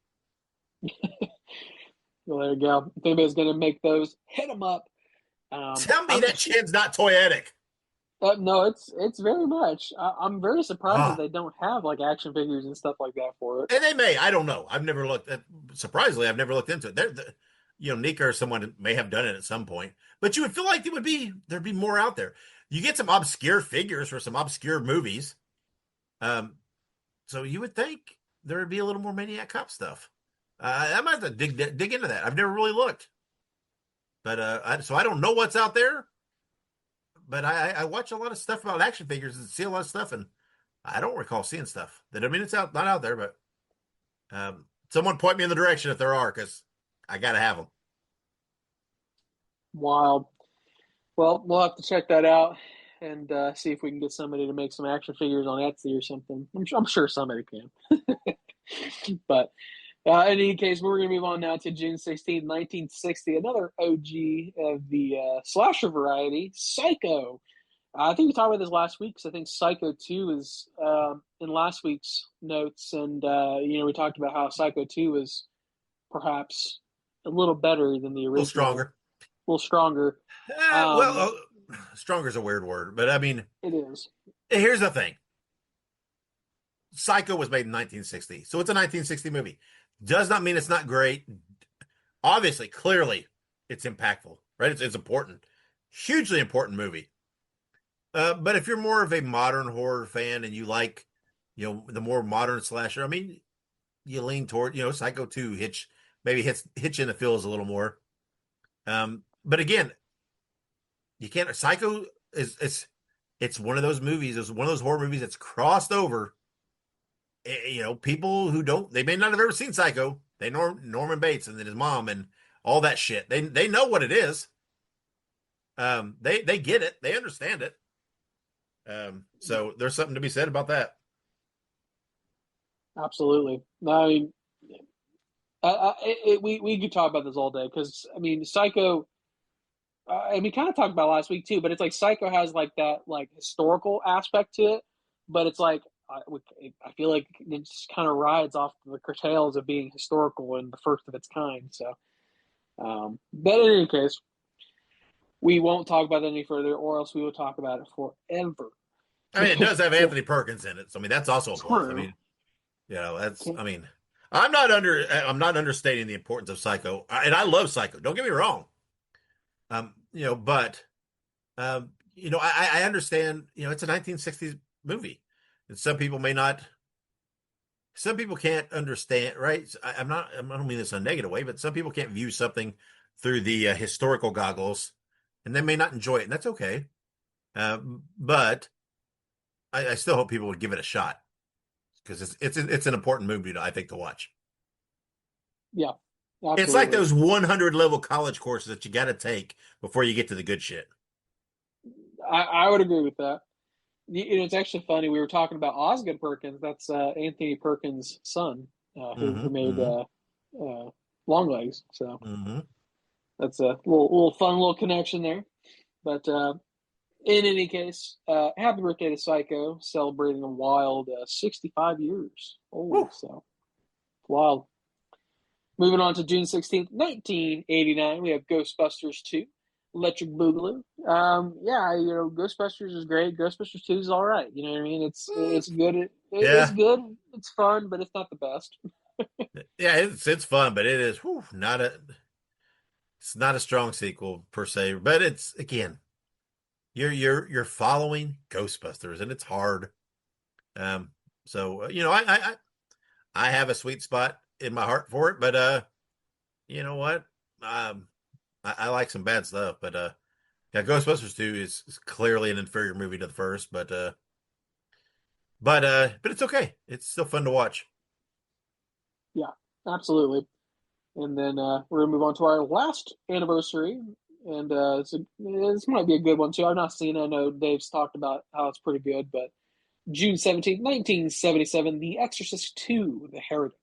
well, there you go. If anybody's gonna make those, hit them up. Tell me I'm that shit's not toyetic. no, it's very much. I'm very surprised that Ah, they don't have like action figures and stuff like that for it. and they may. I don't know. I've never looked at. Surprisingly, I've never looked into it. Nika or someone may have done it at some point, but you would feel like there'd be more out there. You get some obscure figures for some obscure movies, um, so you would think there would be a little more Maniac Cop stuff. I might have to dig into that. I've never really looked, but so I don't know what's out there. But I watch a lot of stuff about action figures and see a lot of stuff, and I don't recall seeing stuff. That I mean, it's not out there, but someone point me in the direction if there are, because I gotta have them. Wild. Well, we'll have to check that out and see if we can get somebody to make some action figures on Etsy or something. I'm sure somebody can. But In any case, we're going to move on now to June 16th, 1960, another OG of the slasher variety, Psycho. I think we talked about this last week because I think Psycho 2 is in last week's notes. And, we talked about how Psycho 2 is perhaps a little better than the A little original, stronger. a little stronger. Well, stronger is a weird word, but I mean, It is. here's the thing. Psycho was made in 1960, so it's a 1960 movie. Does not mean it's not great. Obviously, clearly, it's impactful, right? It's important, hugely important movie. But if you're more of a modern horror fan and you like, the more modern slasher, I mean, you lean toward, Psycho 2 maybe hits you in the feels a little more. But again, you can't. Psycho it's one of those movies. It's one of those horror movies that's crossed over. People who they may not have ever seen Psycho. They know Norman Bates and then his mom and all that shit. They know what it is. They get it. They understand it. So there's something to be said about that. Absolutely. I mean, we could talk about this all day because, I mean, Psycho, and we kind of talked about last week too, but it's like Psycho has like that like historical aspect to it, but it's like I feel like it just kind of rides off the curtails of being historical and the first of its kind. So, but in any case, we won't talk about it any further, or else we will talk about it forever. I mean, it does have So, Anthony Perkins in it, so I mean that's also a plus. I true. mean, that's. I mean, I'm not understating the importance of Psycho, and I love Psycho. Don't get me wrong. But I understand. It's a 1960s movie, and some people may not. Some people can't understand, right? I'm not. I don't mean this in a negative way, but some people can't view something through the historical goggles, and they may not enjoy it, and that's okay. But I still hope people would give it a shot because it's an important movie I think to watch. Yeah, It's like absolutely. those 100 level college courses that you got to take before you get to the good shit. I would agree with that. It's actually funny. We were talking about Osgood Perkins. That's Anthony Perkins' son, who Mm-hmm. made Mm-hmm. Longlegs. So Mm-hmm. that's a little fun little connection there. But in any case, happy birthday to Psycho, celebrating a wild 65 years old. Woo. So wild. Moving on to June 16th, 1989, we have Ghostbusters 2, Electric Boogaloo. Yeah, Ghostbusters is great. Ghostbusters 2 is all right. You know what I mean? It's good. It's Yeah, good. It's fun, but it's not the best. yeah, it's fun, but it is it's not a strong sequel per se. But it's again, you're following Ghostbusters, and it's hard. Um, so I have a sweet spot in my heart for it, but you know what? I like some bad stuff, but yeah, Ghostbusters 2 is clearly an inferior movie to the first, but it's okay. It's still fun to watch. Yeah, absolutely. And then we're gonna move on to our last anniversary, and this might be a good one too. I've not seen it. I know Dave's talked about how it's pretty good, but June 17th, 1977, The Exorcist 2, The Heretic.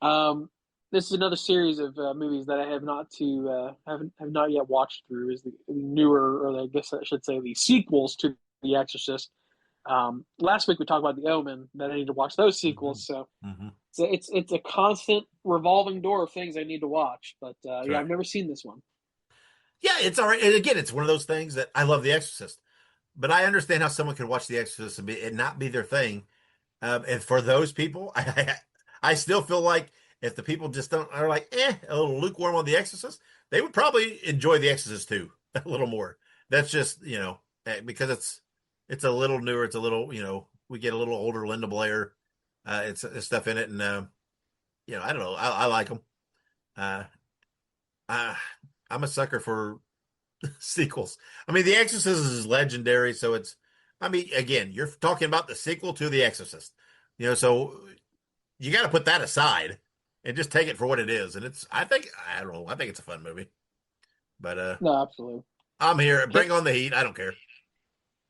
Um, this is another series of movies that I have not yet watched through. Is the newer, or I guess I should say, the sequels to The Exorcist. Last week we talked about The Omen, that I need to watch those Mm-hmm. sequels. So Mm-hmm. it's a constant revolving door of things I need to watch. But That's yeah, right. I've never seen this one. Yeah, it's all right. And again, it's one of those things that I love The Exorcist, but I understand how someone can watch The Exorcist and not be their thing. And for those people, I still feel like if the people just don't are like a little lukewarm on The Exorcist, they would probably enjoy The Exorcist too a little more. That's just because it's a little newer. It's a little we get a little older Linda Blair. It's stuff in it, and I don't know. I like them. Uh, I, I'm a sucker for sequels. I mean, The Exorcist is legendary, so it's. I mean, again, you're talking about the sequel to The Exorcist, so you got to put that aside and just take it for what it is. And I don't know. I think it's a fun movie, but No, absolutely. I'm here. Can't Bring on the heat. I don't care.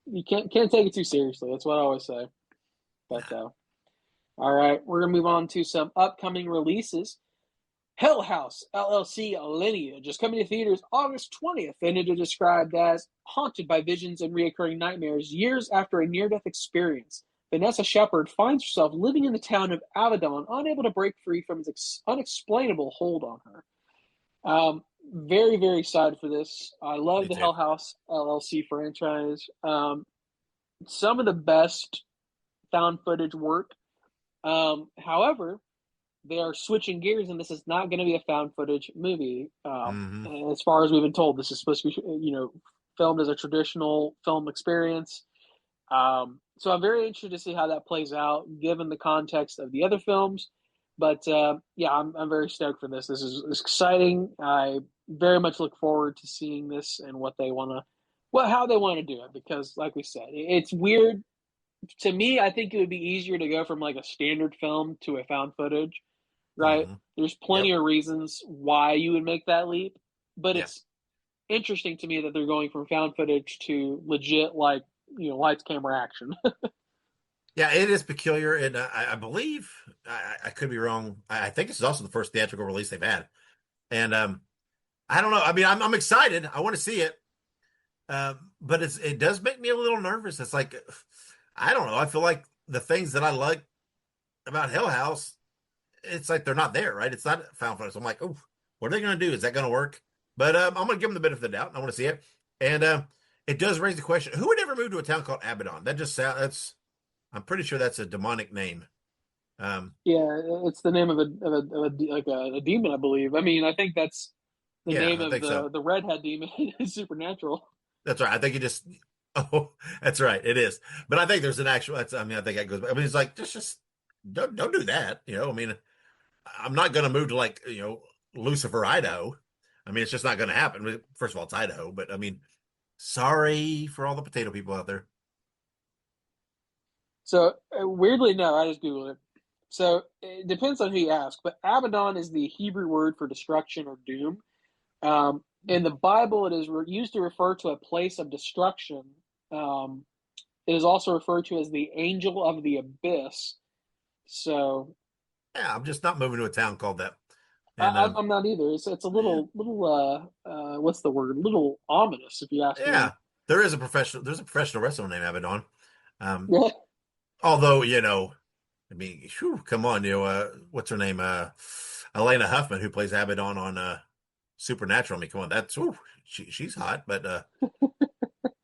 you can't take it too seriously. That's what I always say. But All right, we're gonna move on to some upcoming releases. Hell House LLC Lineage is coming to theaters August 20th, and it is described as haunted by visions and reoccurring nightmares years after a near-death experience. Vanessa Shepard finds herself living in the town of Abaddon, unable to break free from its unexplainable hold on her. Very, very excited for this. I love Me the too. Hell House LLC franchise. Some of the best found footage work. However, they are switching gears, and this is not going to be a found footage movie. Hmm. As far as we've been told, this is supposed to be, filmed as a traditional film experience. So I'm very interested to see how that plays out, given the context of the other films. But yeah, I'm very stoked for this. This is exciting. I very much look forward to seeing this and what they want to, well, how they want to do it. Because, like we said, it's weird to me. I think it would be easier to go from like a standard film to a found footage, right? Hmm. There's plenty Yep. of reasons why you would make that leap, but Yeah. it's interesting to me that they're going from found footage to legit, like, lights, camera, action. Yeah, it is peculiar, and I believe I could be wrong. I think this is also the first theatrical release they've had, and I don't know. I mean, I'm excited. I want to see it, but it does make me a little nervous. It's like I don't know. I feel like the things that I like about Hell House, it's like they're not there, right? It's not found footage. So I'm like, oh, what are they going to do? Is that going to work? But I'm going to give them the benefit of the doubt. I want to see it, and it does raise the question: who would ever move to a town called Abaddon? That just sounds. That's I'm pretty sure that's a demonic name. Yeah, it's the name of a demon, I believe. I mean, I think that's the Yeah, name I of think so. the redhead demon in Supernatural. That's right. I think you just. Oh, that's right. It is. But I think there's an actual. I mean, I think that goes. I mean, it's like just don't do that. I mean, I'm not going to move to like Lucifer, Idaho. I mean, it's just not going to happen. First of all, it's Idaho, but I mean, sorry for all the potato people out there. So weirdly, no, I just googled it. So it depends on who you ask, but Abaddon is the Hebrew word for destruction or doom. In the Bible, it is used to refer to a place of destruction. Um, it is also referred to as the angel of the abyss. So Yeah, I'm just not moving to a town called that. And I'm not either. It's a yeah, little what's the word? A little ominous, if you ask me. yeah, there is a professional. There's a professional wrestler named Abaddon. Um, Yeah. although I mean, whew, come on, what's her name? Elena Huffman, who plays Abaddon on Supernatural. I mean, come on, that's she's hot,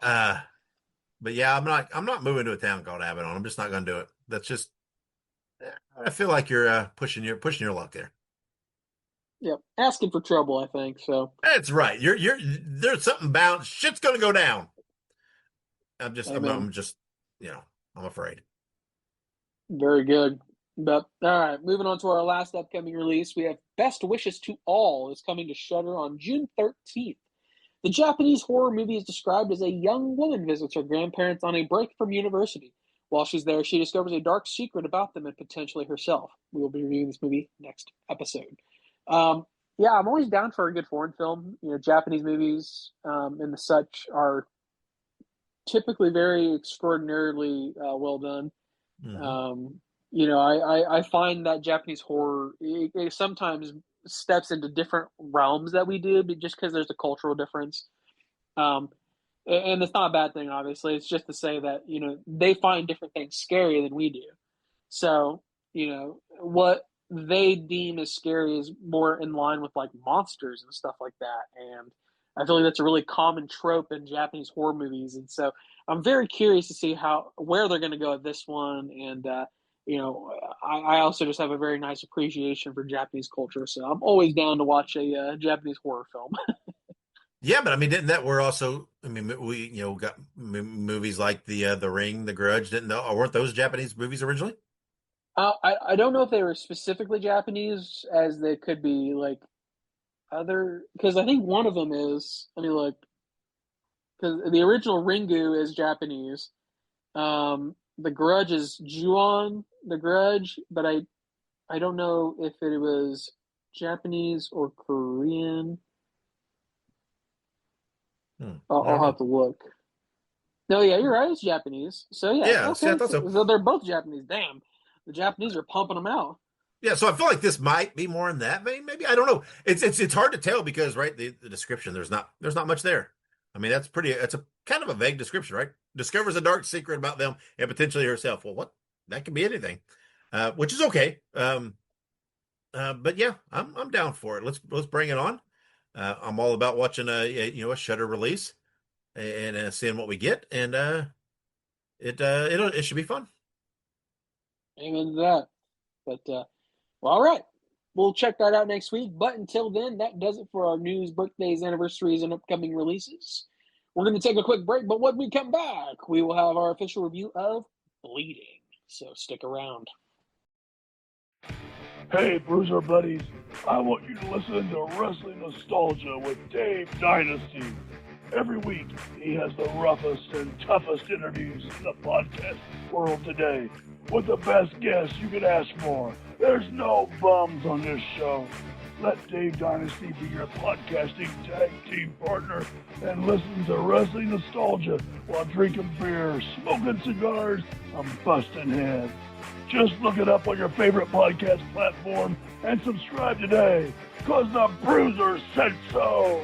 uh, but yeah, I'm not moving to a town called Abaddon. I'm just not going to do it. That's just I feel like you're pushing your luck there. Yep. Asking for trouble, I think. So, That's right. You're there's something bound. Shit's going to go down. amen. I'm just you know I'm afraid. Very good. But all right, moving on to our last upcoming release, we have Best Wishes to All is coming to Shudder on June 13th. The Japanese horror movie is described as a young woman visits her grandparents on a break from university. While she's there, she discovers a dark secret about them and potentially herself. We will be reviewing this movie next episode. Um, yeah, I'm always down for a good foreign film. Japanese movies and the such are typically very extraordinarily well done. Hmm. Um, I find that Japanese horror it sometimes steps into different realms that we do, but just because there's a cultural difference. Um, and it's not a bad thing, obviously. It's just to say that they find different things scary than we do. So what they deem as scary is more in line with like monsters and stuff like that. And I feel like that's a really common trope in Japanese horror movies. And so I'm very curious to see where they're going to go with this one. And I also just have a very nice appreciation for Japanese culture. So I'm always down to watch a Japanese horror film. Yeah, but I mean, didn't that we're also? I mean, we got movies like the Ring, The Grudge. Didn't or weren't those Japanese movies originally? I don't know if they were specifically Japanese, as they could be like other, because I think one of them is. I mean, like, because the original Ringu is Japanese. The Grudge is Ju-on, the Grudge, but I don't know if it was Japanese or Korean. I don't I'll have know. to look. No, yeah, you're right. It's Japanese. So yeah, Yeah, see, I okay. thought so. So they're both Japanese. Damn. The Japanese are pumping them out. Yeah, so I feel like this might be more in that vein. Maybe I don't know. It's hard to tell because right the description there's not much there. I mean it's a kind of a vague description, right? Discovers a dark secret about them and potentially herself. Well, what that could be anything, which is okay. But yeah, I'm down for it. Let's bring it on. I'm all about watching a Shudder release and seeing what we get, and it should be fun. Amen to that. But well, all right. We'll check that out next week. But until then, that does it for our news, birthdays, anniversaries, and upcoming releases. We're going to take a quick break, but when we come back, we will have our official review of Bleeding. So stick around. Hey, Bruiser buddies, I want you to listen to Wrestling Nostalgia with Dave Dynasty. Every week, he has the roughest and toughest interviews in the podcast world today, with the best guests you could ask for. There's no bums on this show. Let Dave Dynasty be your podcasting tag team partner and listen to Wrestling Nostalgia while drinking beer, smoking cigars, and busting heads. Just look it up on your favorite podcast platform and subscribe today, cause the Bruiser said so!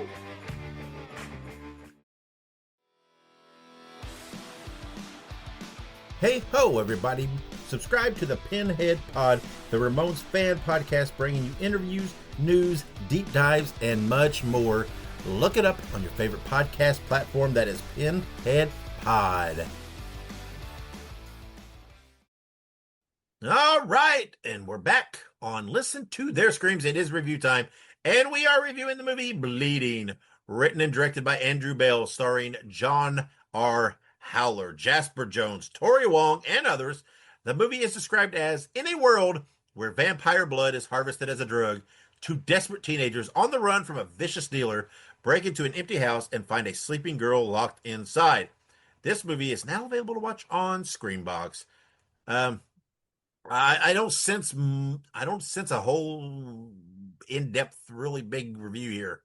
Hey ho, everybody. Subscribe to the Pinhead Pod, the Ramones fan podcast bringing you interviews, news, deep dives, and much more. Look it up on your favorite podcast platform. That is Pinhead Pod. All right, and we're back on Listen to Their Screams. It is review time, and we are reviewing the movie Bleeding, written and directed by Andrew Bell, starring John R. Howler, Jasper Jones, Tori Wong, and others. The movie is described as, in a world where vampire blood is harvested as a drug, two desperate teenagers on the run from a vicious dealer break into an empty house and find a sleeping girl locked inside. This movie is now available to watch on Screenbox. I don't sense a whole in-depth, really big review here.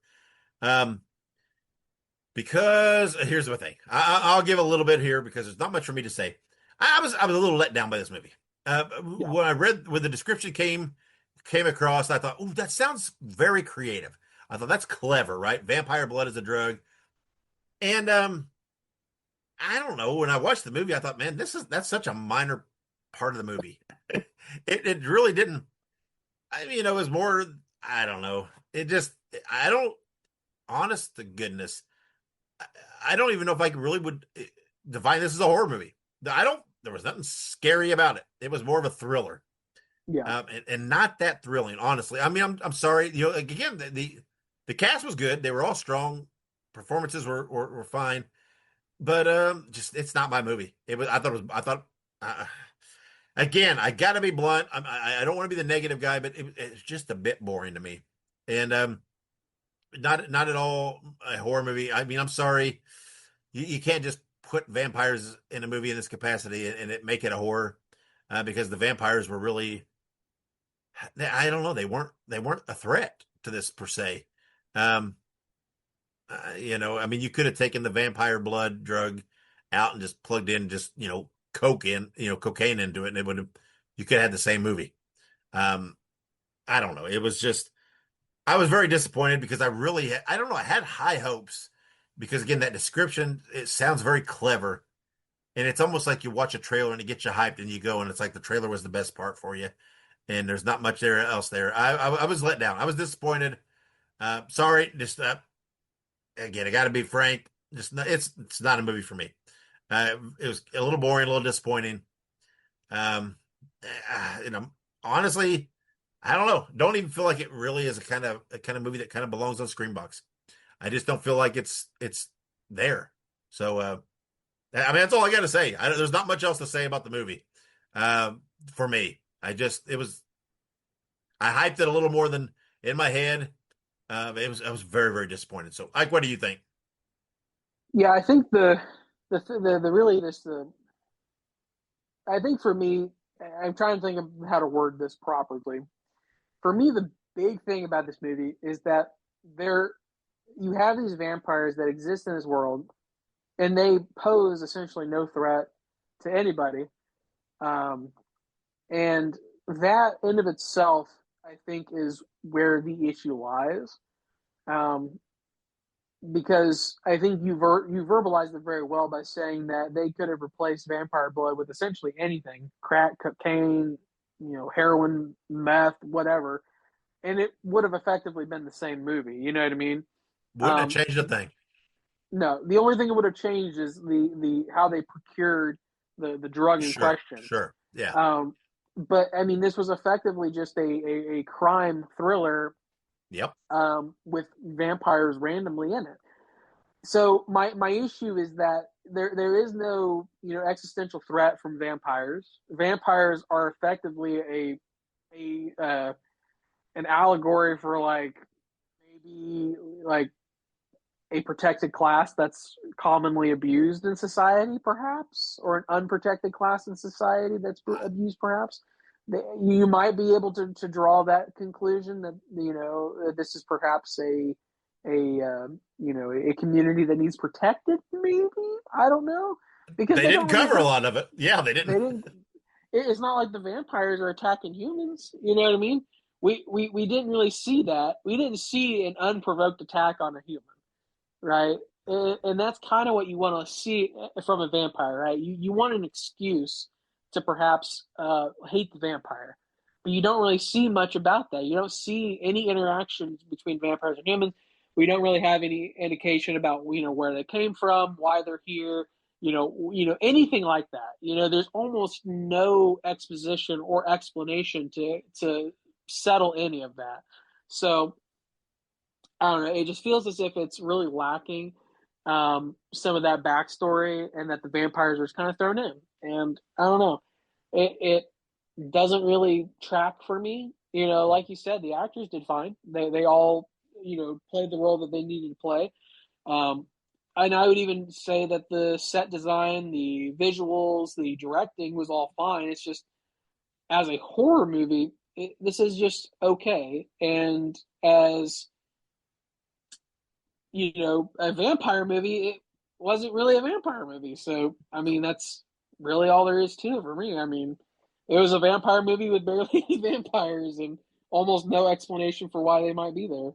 Because here's the thing. I'll give a little bit here because there's not much for me to say. I was a little let down by this movie. When the description came across, I thought, "Ooh, that sounds very creative." I thought that's clever, right? Vampire blood is a drug, and I don't know. When I watched the movie, I thought, "Man, that's such a minor part of the movie." It really didn't. I mean, it was more. I don't know. It just. I don't. Honest to goodness, I don't even know if I really would define this as a horror movie. There was nothing scary about it. It was more of a thriller. Yeah. And not that thrilling, honestly. I mean, I'm sorry. You know, again, the cast was good. They were all strong. Performances were fine, but just it's not my movie. It was. I thought. Again, I got to be blunt. I don't want to be the negative guy, but it's just a bit boring to me, and not at all a horror movie. I mean, I'm sorry. You can't just put vampires in a movie in this capacity and it make it a horror because the vampires were really, I don't know, they weren't a threat to this per se. I mean, you could have taken the vampire blood drug out and just plugged in just cocaine into it, and it would have you could have had the same movie. I don't know. It was just I was very disappointed because I don't know, I had high hopes because again that description it sounds very clever. And it's almost like you watch a trailer and it gets you hyped and you go and it's like the trailer was the best part for you. And there's not much else there. I was let down. I was disappointed. Sorry. Just again, I got to be frank. It's not a movie for me. It was a little boring, a little disappointing. Honestly, I don't know. Don't even feel like it really is a kind of movie that kind of belongs on Screenbox. I just don't feel like it's there. So I mean, that's all I got to say. There's not much else to say about the movie. For me, I hyped it a little more than in my head. I was very, very disappointed. So, Ike, what do you think? Yeah, I think the really I think for me, I'm trying to think of how to word this properly. For me, the big thing about this movie is that you have these vampires that exist in this world, and they pose essentially no threat to anybody. And that in of itself, I think, is where the issue lies. Um, because I think you verbalized it very well by saying that they could have replaced vampire blood with essentially anything, crack, cocaine, heroin, meth, whatever, and it would have effectively been the same movie. You know what I mean? Wouldn't have Um, changed a thing. no, the only thing it would have changed is the how they procured the drug in Sure, question. sure. Yeah. Um, but I mean, this was effectively just a crime thriller Yep. with vampires randomly in it. So my issue is that there is no existential threat from vampires. Vampires are effectively a an allegory for like maybe like a protected class that's commonly abused in society, perhaps, or an unprotected class in society that's abused, perhaps. You might be able to draw that conclusion that this is perhaps a community that needs protected. Maybe, I don't know, because They they didn't don't really cover a have lot of it. Yeah, they they didn't. didn't. It's not like the vampires are attacking humans. You know what I mean? We didn't really see that. We didn't see an unprovoked attack on a human, right? And that's kind of what you want to see from a vampire, right? You want an excuse to perhaps hate the vampire, but you don't really see much about that. You don't see any interactions between vampires and humans. We don't really have any indication about where they came from, why they're here, anything like that. There's almost no exposition or explanation to settle any of that. So I don't know. It just feels as if it's really lacking some of that backstory, and that the vampires are just kind of thrown in. And I don't know. It doesn't really track for me. Like you said, the actors did fine. They all played the role that they needed to play. Um, and I would even say that the set design, the visuals, the directing was all fine. It's just as a horror movie, this is just okay. And as a vampire movie, it wasn't really a vampire movie. So, I mean, that's really all there is to it for me. I mean, it was a vampire movie with barely any vampires and almost no explanation for why they might be there.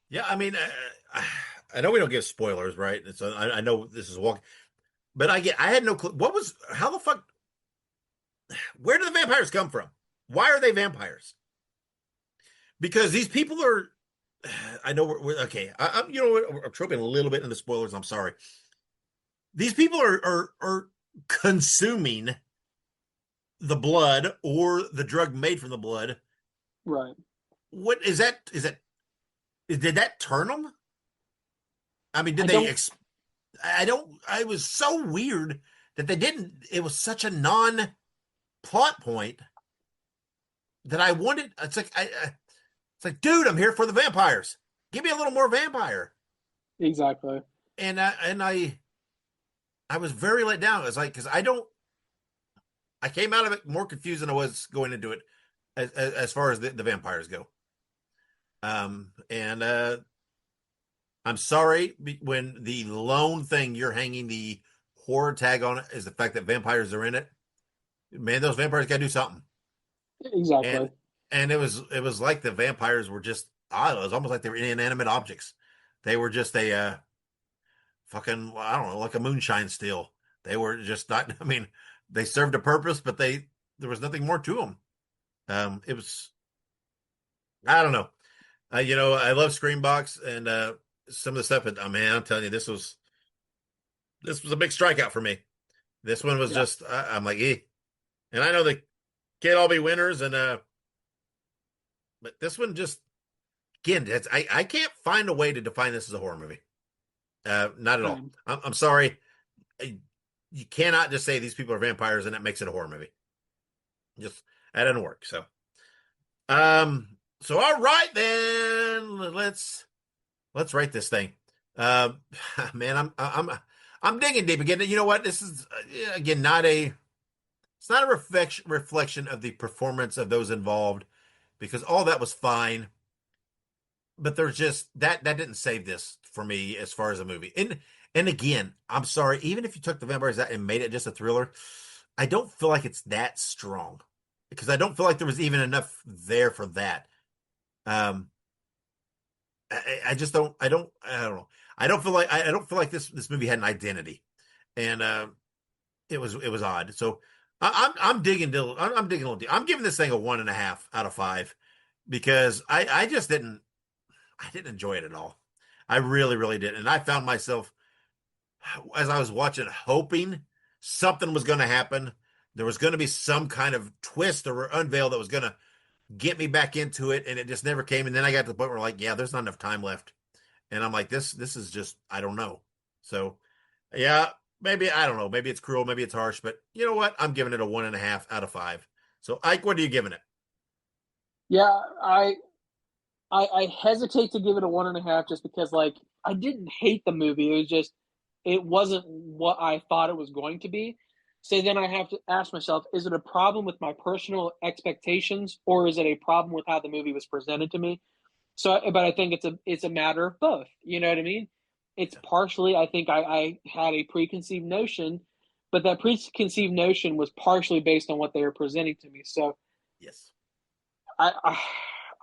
Yeah, I mean, I know we don't give spoilers, right? So I know this is walking, but I had no clue. How the fuck, where do the vampires come from? Why are they vampires? Because these people are, I know we're okay. I'm, I'm troping a little bit into spoilers. I'm sorry. These people are consuming the blood or the drug made from the blood. Right. What is that? Did that turn them? I mean, I did they? don't. I don't. I was so weird that they didn't. It was such a non-plot point that I wanted. It's like, dude, I'm here for the vampires. Give me a little more vampire. Exactly. And I was very let down. It's like because I came out of it more confused than I was going into it as far as the vampires go. And I'm sorry when the lone thing you're hanging the horror tag on it is the fact that vampires are in it. Man, those vampires got to do something. Exactly. And it was like the vampires were just I don't know, it was almost like they were inanimate objects. They were just a fucking I don't know, like a moonshine still. They were just not. I mean, they served a purpose, but there was nothing more to them. It was I don't know. I love Screambox and some of the stuff. But man, I'm telling you, this was a big strikeout for me. This one was Yeah. just I'm like, and I know they can't all be winners, and but this one just again, I can't find a way to define this as a horror movie. Not at all. Same. I'm sorry. You cannot just say these people are vampires and that makes it a horror movie. Just that doesn't work. Um, so all right then, let's rate this thing. Uh, man, I'm digging deep again. You know what? This is again it's not a reflection of the performance of those involved because all that was fine, but there's just that didn't save this for me as far as a movie. And again, I'm sorry, even if you took the vampires out and made it just a thriller, I don't feel like it's that strong. because I don't feel like there was even enough there for that. Um, I just don't. I don't know. I don't feel like this movie had an identity, and it was odd. So I'm digging. I'm digging a little deep. I'm giving this thing a 1.5 out of 5 because I just didn't. I didn't enjoy it at all. I really, really didn't. And I found myself as I was watching, hoping something was going to happen. There was going to be some kind of twist or unveil that was going to get me back into it, and it just never came. And then I got to the point where, like, yeah, there's not enough time left, and I'm like, this is just, I don't know. So, yeah, maybe I don't know. Maybe it's cruel, maybe it's harsh, but you know what? I'm giving it a 1.5 out of 5. So, Ike, what are you giving it? Yeah, I hesitate to give it a 1.5 just because like I didn't hate the movie. It was just it wasn't what I thought it was going to be. So then I have to ask myself, is it a problem with my personal expectations or is it a problem with how the movie was presented to me? So but I think it's a matter of both. You know what I mean? It's partially I think I had a preconceived notion, but that preconceived notion was partially based on what they were presenting to me. So Yes. I I,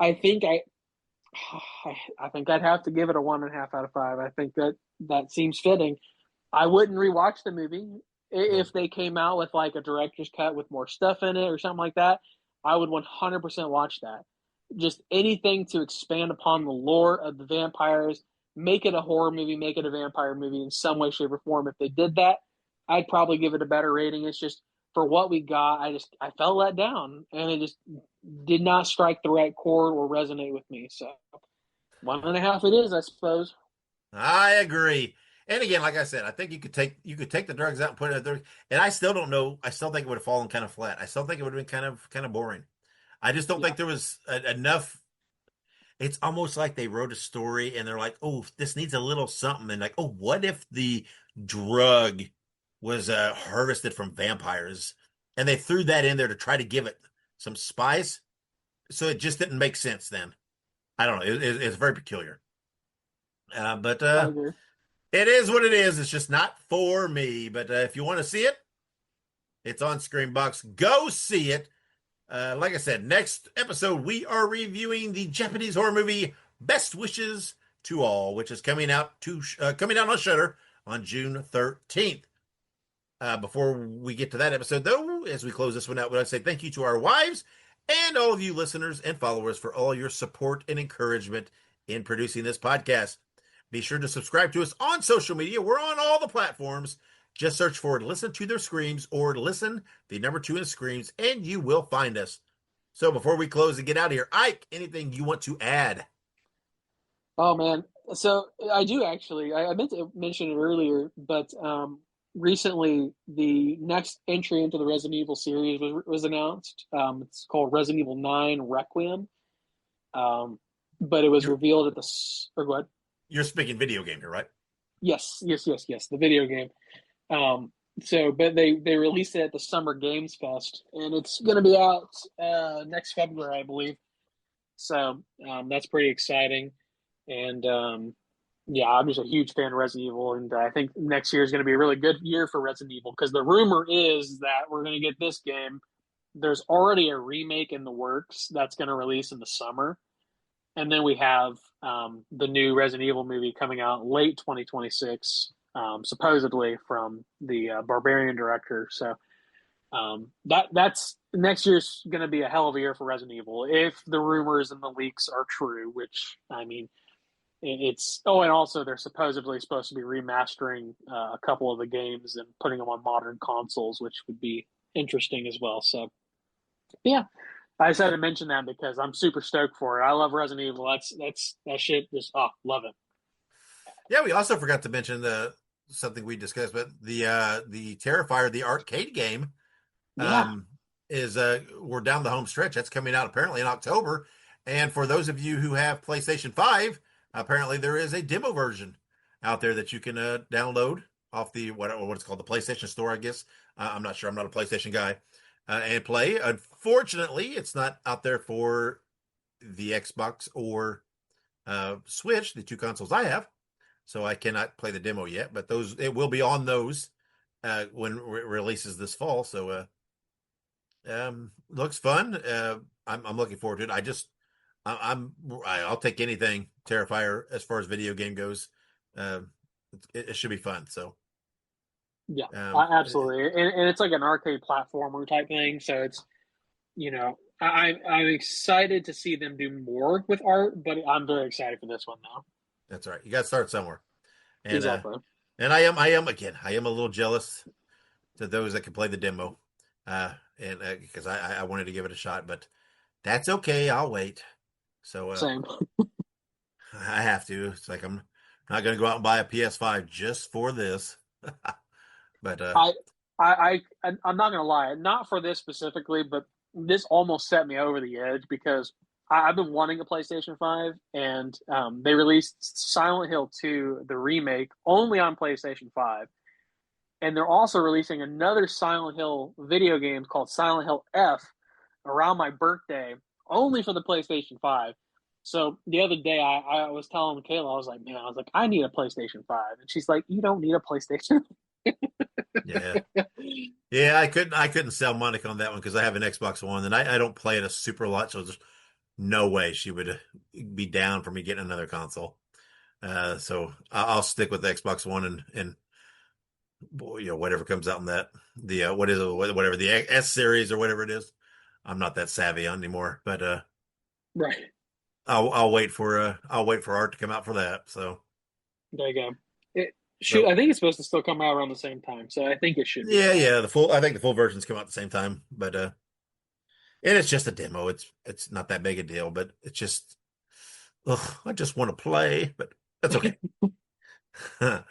I think I think I'd have to give it a 1.5 out of 5. I think that seems fitting. I wouldn't rewatch the movie No. if they came out with like a director's cut with more stuff in it or something like that. I would 100% watch that. Just anything to expand upon the lore of the vampires, make it a horror movie, make it a vampire movie in some way, shape, or form. If they did that, I'd probably give it a better rating. It's just for what we got, I felt let down, and it just did not strike the right chord or resonate with me. So 1.5 it is, I suppose. I agree. And again, like I said, I think you could take the drugs out and put it there. And I still don't know. I still think it would have fallen kind of flat. I still think it would have been kind of boring. I just don't Yeah, think there was enough. It's almost like they wrote a story and they're like, "Oh, this needs a little something." And like, "Oh, what if the drug was harvested from vampires?" And they threw that in there to try to give it some spice. So it just didn't make sense then. I don't know. It's very peculiar. But I agree. it is what it is. It's just not for me. But if you want to see it, it's on Screenbox. Go see it. Like I said, next episode we are reviewing the Japanese horror movie Best Wishes to All, which is coming out on Shudder on June 13th. Before we get to that episode, though, as we close this one out, would I say thank you to our wives and all of you listeners and followers for all your support and encouragement in producing this podcast. Be sure to subscribe to us on social media. We're on all the platforms. Just search for Listen to Their Screams or Listen, the number 2 in Screams, and you will find us. So before we close and get out of here, Ike, anything you want to add? Oh man, so I do actually. I meant to mention it earlier, but recently the next entry into the Resident Evil series was announced. It's called Resident Evil 9 Requiem. Um, but it was You're revealed at or what? you're speaking video game here, right? Yes, the video game. But they released it at the Summer Games Fest, and it's going to be out next February, I believe. So that's pretty exciting. And yeah, I'm just a huge fan of Resident Evil, and I think next year is going to be a really good year for Resident Evil because the rumor is that we're going to get this game. There's already a remake in the works that's going to release in the summer, and then we have the new Resident Evil movie coming out late 2026, supposedly from the Barbarian director. So that's next year's going to be a hell of a year for Resident Evil if the rumors and the leaks are true. Which I mean, it's and also they're supposedly supposed to be remastering a couple of the games and putting them on modern consoles, which would be interesting as well. So yeah, I just had to mention that because I'm super stoked for it. I love Resident Evil. That's that shit. Just love it. Yeah, we also forgot to mention the something we discussed, but the Terrifier, the arcade game, Yeah, um, is we're down the home stretch. That's coming out apparently in October. And for those of you who have PlayStation 5, apparently there is a demo version out there that you can download off the what it's called, the PlayStation Store, I guess. I'm not sure. I'm not a PlayStation guy. And play. Unfortunately, it's not out there for the Xbox or Switch, the two consoles I have. So I cannot play the demo yet, but those it will be on those when it releases this fall. So Looks fun. I'm looking forward to it. I'll take anything Terrifier as far as video game goes. Uh, it should be fun. So, Yeah, um, absolutely. And it's like an arcade platformer type thing. So it's, I'm excited to see them do more with art, but I'm very excited for this one now. that's all right. You got to start somewhere. And Exactly. and I am a little jealous to those that can play the demo. And because I wanted to give it a shot, but that's okay. I'll wait. So Same. I have to. It's like I'm not going to go out and buy a PS5 just for this. But I, I'm not gonna lie, not for this specifically, but this almost set me over the edge because I've been wanting a PlayStation 5, and they released Silent Hill 2, the remake, only on PlayStation 5, and they're also releasing another Silent Hill video game called Silent Hill F around my birthday, only for the PlayStation 5. So the other day, I was telling Kayla, I need a PlayStation 5, and she's like, you don't need a PlayStation. yeah, yeah, I couldn't sell Monica on that one because I have an Xbox One and I don't play it a super lot, so there's no way she would be down for me getting another console. So I'll stick with the Xbox One and whatever comes out in that what is it, whatever the S series or whatever it is. I'm not that savvy anymore, but Right. I'll wait for art to come out for that. So There you go. Shoot, so I think it's supposed to still come out around the same time, so I think it should be yeah, fine. yeah, I think the full versions come out at the same time, but and it's just a demo. It's not that big a deal, but it's just ugh, I just want to play, but that's okay. All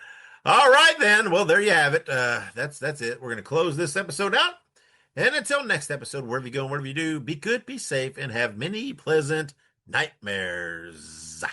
right then. Well, there you have it. That's it. We're gonna close this episode out. And until next episode, wherever you go and whatever you do, be good, be safe, and have many pleasant nightmares.